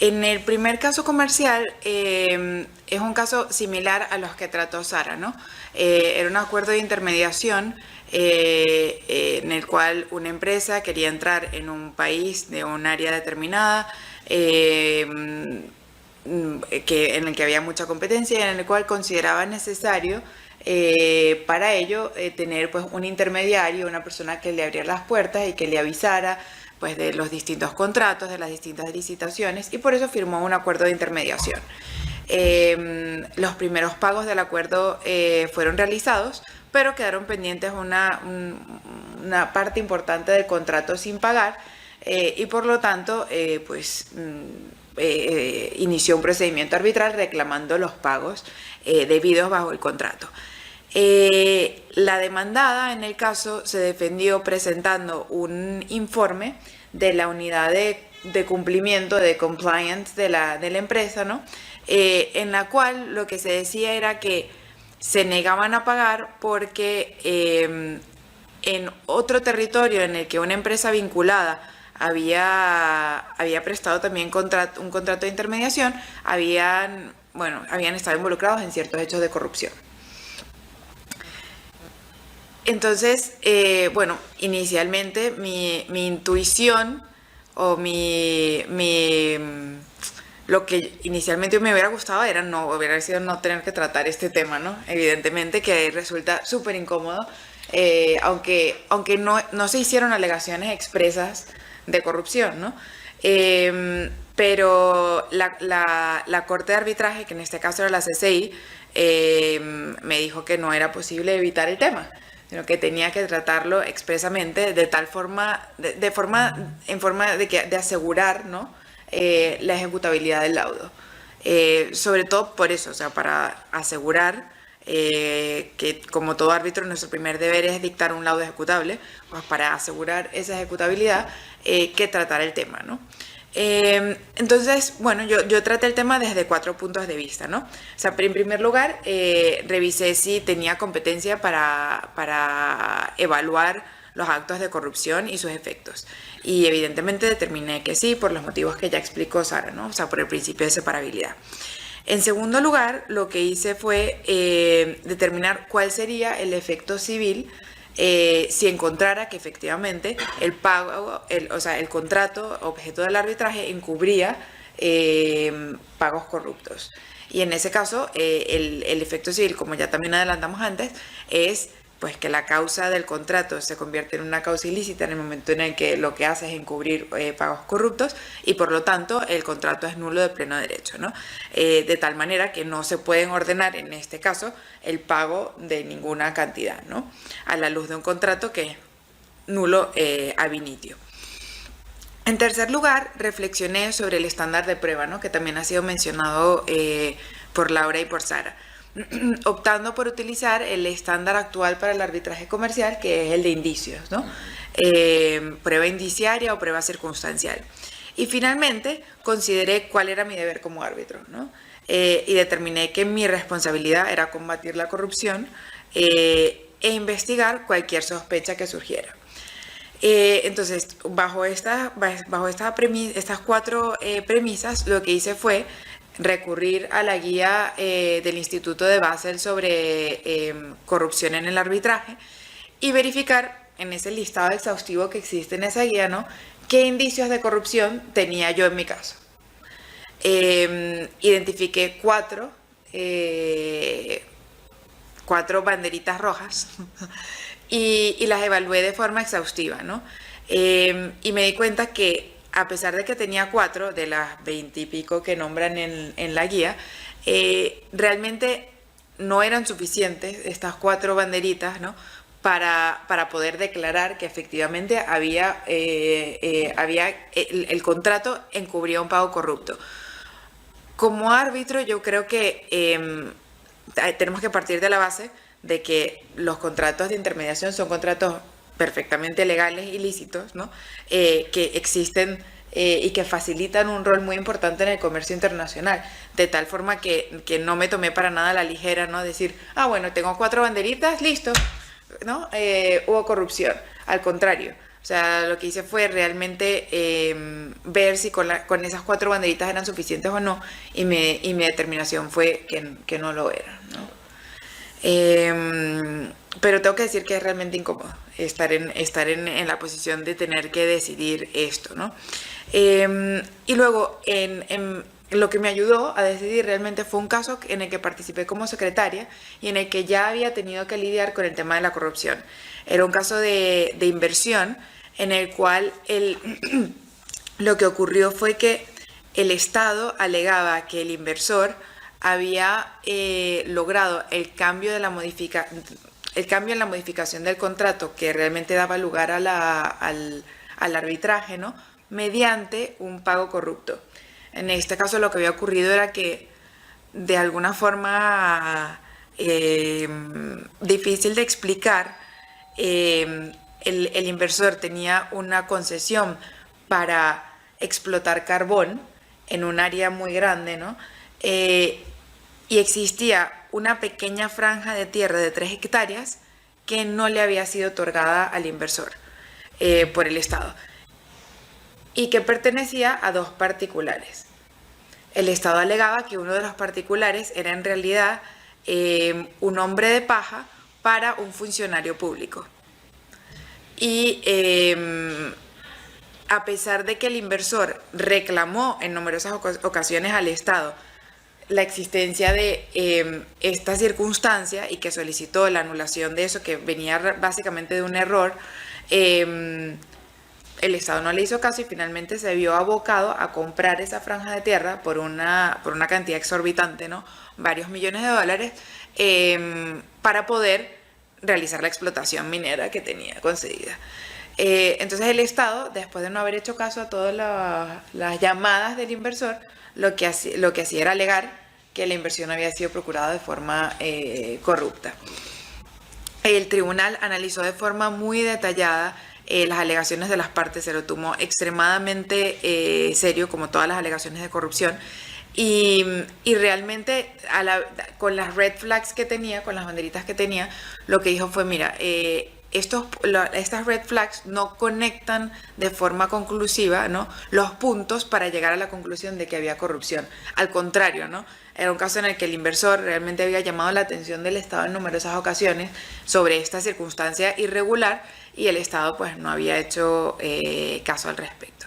En el primer caso comercial es un caso similar a los que trató Sara, ¿no? Era un acuerdo de intermediación en el cual una empresa quería entrar en un país de un área determinada en el que había mucha competencia y en el cual consideraba necesario para ello tener pues un intermediario, una persona que le abriera las puertas y que le avisara pues de los distintos contratos, de las distintas licitaciones, y por eso firmó un acuerdo de intermediación. Los primeros pagos del acuerdo fueron realizados, pero quedaron pendientes una parte importante del contrato sin pagar y por lo tanto inició un procedimiento arbitral reclamando los pagos debidos bajo el contrato. La demandada en el caso se defendió presentando un informe de la unidad de cumplimiento, de compliance de la empresa, ¿no? En la cual lo que se decía era que se negaban a pagar porque en otro territorio en el que una empresa vinculada había prestado también un contrato de intermediación, habían estado involucrados en ciertos hechos de corrupción. Entonces, inicialmente mi intuición o lo que inicialmente me hubiera gustado hubiera sido no tener que tratar este tema, ¿no? Evidentemente que resulta súper incómodo, aunque no se hicieron alegaciones expresas de corrupción, ¿no? Pero la Corte de Arbitraje, que en este caso era la CCI, me dijo que no era posible evitar el tema, sino que tenía que tratarlo expresamente de tal forma, en forma de asegurar, ¿no? La ejecutabilidad del laudo. Sobre todo por eso, o sea, para asegurar que como todo árbitro nuestro primer deber es dictar un laudo ejecutable, pues para asegurar esa ejecutabilidad que tratar el tema, ¿no? Entonces, bueno, yo traté el tema desde 4 puntos de vista, ¿no? O sea, en primer lugar, revisé si tenía competencia para evaluar los actos de corrupción y sus efectos. Y evidentemente determiné que sí, por los motivos que ya explicó Sara, ¿no? O sea, por el principio de separabilidad. En segundo lugar, lo que hice fue determinar cuál sería el efecto civil si encontrara que efectivamente el pago, el contrato objeto del arbitraje encubría pagos corruptos. Y en ese caso, el efecto civil, como ya también adelantamos antes, es pues que la causa del contrato se convierte en una causa ilícita en el momento en el que lo que hace es encubrir pagos corruptos y por lo tanto el contrato es nulo de pleno derecho, ¿no? De tal manera que no se pueden ordenar en este caso el pago de ninguna cantidad, ¿no? A la luz de un contrato que es nulo ab initio. En tercer lugar, reflexioné sobre el estándar de prueba, ¿no? Que también ha sido mencionado por Laura y por Sara, optando por utilizar el estándar actual para el arbitraje comercial, que es el de indicios, ¿no? Prueba indiciaria o prueba circunstancial. Y finalmente consideré cuál era mi deber como árbitro, ¿no? Y determiné que mi responsabilidad era combatir la corrupción e investigar cualquier sospecha que surgiera. Entonces, bajo estas cuatro premisas, lo que hice fue recurrir a la guía del Instituto de Basel sobre corrupción en el arbitraje y verificar en ese listado exhaustivo que existe en esa guía, ¿no?, qué indicios de corrupción tenía yo en mi caso. Identifiqué cuatro banderitas rojas y las evalué de forma exhaustiva, ¿no? Y me di cuenta que a pesar de que tenía 4 de las 20 y pico que nombran en la guía, realmente no eran suficientes estas 4 banderitas, ¿no?, para poder declarar que efectivamente el contrato encubría un pago corrupto. Como árbitro, yo creo que tenemos que partir de la base de que los contratos de intermediación son contratos perfectamente legales y lícitos, ¿no?, que existen y que facilitan un rol muy importante en el comercio internacional, de tal forma que no me tomé para nada a la ligera, ¿no?, decir, bueno, tengo 4 banderitas, listo, ¿no? Hubo corrupción. Al contrario, o sea, lo que hice fue realmente ver si con esas 4 banderitas eran suficientes o no, y mi determinación fue que no lo eran, ¿no? Pero tengo que decir que es realmente incómodo estar en la posición de tener que decidir esto, ¿no? Y luego, lo que me ayudó a decidir realmente fue un caso en el que participé como secretaria y en el que ya había tenido que lidiar con el tema de la corrupción. Era un caso de inversión en el cual lo que ocurrió fue que el Estado alegaba que el inversor había logrado el cambio en la modificación del contrato que realmente daba lugar al arbitraje, ¿no?, mediante un pago corrupto. En este caso lo que había ocurrido era que de alguna forma difícil de explicar, el inversor tenía una concesión para explotar carbón en un área muy grande, ¿no? Y existía una pequeña franja de tierra de 3 hectáreas que no le había sido otorgada al inversor por el Estado y que pertenecía a 2 particulares. El Estado alegaba que uno de los particulares era en realidad un hombre de paja para un funcionario público. Y a pesar de que el inversor reclamó en numerosas ocasiones al Estado la existencia de esta circunstancia y que solicitó la anulación de eso, que venía básicamente de un error, el Estado no le hizo caso y finalmente se vio abocado a comprar esa franja de tierra por una cantidad exorbitante, ¿no?, varios millones de dólares, para poder realizar la explotación minera que tenía concedida. Entonces el Estado, después de no haber hecho caso a todas las llamadas del inversor, lo que hacía era alegar que la inversión había sido procurada de forma corrupta. El tribunal analizó de forma muy detallada las alegaciones de las partes, se lo tomó extremadamente serio, como todas las alegaciones de corrupción, y realmente con las red flags que tenía, con las banderitas que tenía, lo que dijo fue, mira, estas red flags no conectan de forma conclusiva, ¿no?, los puntos para llegar a la conclusión de que había corrupción. Al contrario, ¿no?, era un caso en el que el inversor realmente había llamado la atención del Estado en numerosas ocasiones sobre esta circunstancia irregular y el Estado pues no había hecho caso al respecto.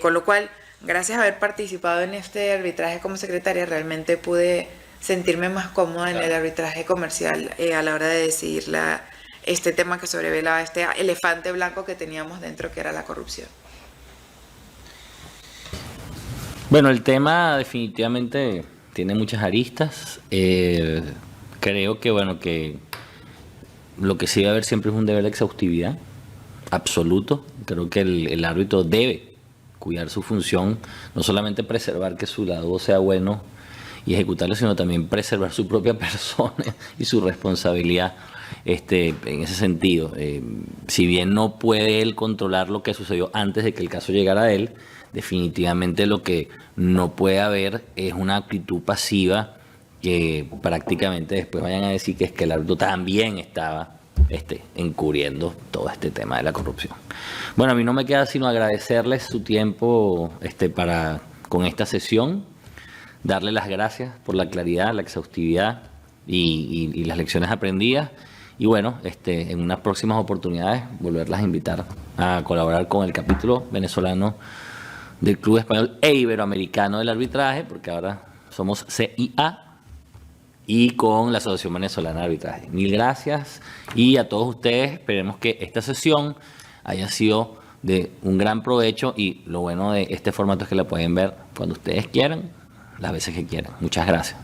Con lo cual, gracias a haber participado en este arbitraje como secretaria, realmente pude sentirme más cómoda en el arbitraje comercial a la hora de decidir este tema que sobrevelaba este elefante blanco que teníamos dentro, que era la corrupción. Bueno, el tema definitivamente tiene muchas aristas. Creo que lo que sí debe haber siempre es un deber de exhaustividad absoluto. Creo que el árbitro debe cuidar su función, no solamente preservar que su lado sea bueno y ejecutarlo, sino también preservar su propia persona y su responsabilidad en ese sentido. Si bien no puede él controlar lo que sucedió antes de que el caso llegara a él, definitivamente lo que no puede haber es una actitud pasiva que prácticamente después vayan a decir que es que el árbitro también estaba encubriendo todo este tema de la corrupción. Bueno, a mí no me queda sino agradecerles su tiempo con esta sesión, darle las gracias por la claridad, la exhaustividad y las lecciones aprendidas. Y bueno, en unas próximas oportunidades volverlas a invitar a colaborar con el capítulo venezolano del Club Español e Iberoamericano del Arbitraje, porque ahora somos CIA, y con la Asociación Venezolana de Arbitraje. Mil gracias, y a todos ustedes esperemos que esta sesión haya sido de un gran provecho, y lo bueno de este formato es que la pueden ver cuando ustedes quieran, las veces que quieran. Muchas gracias.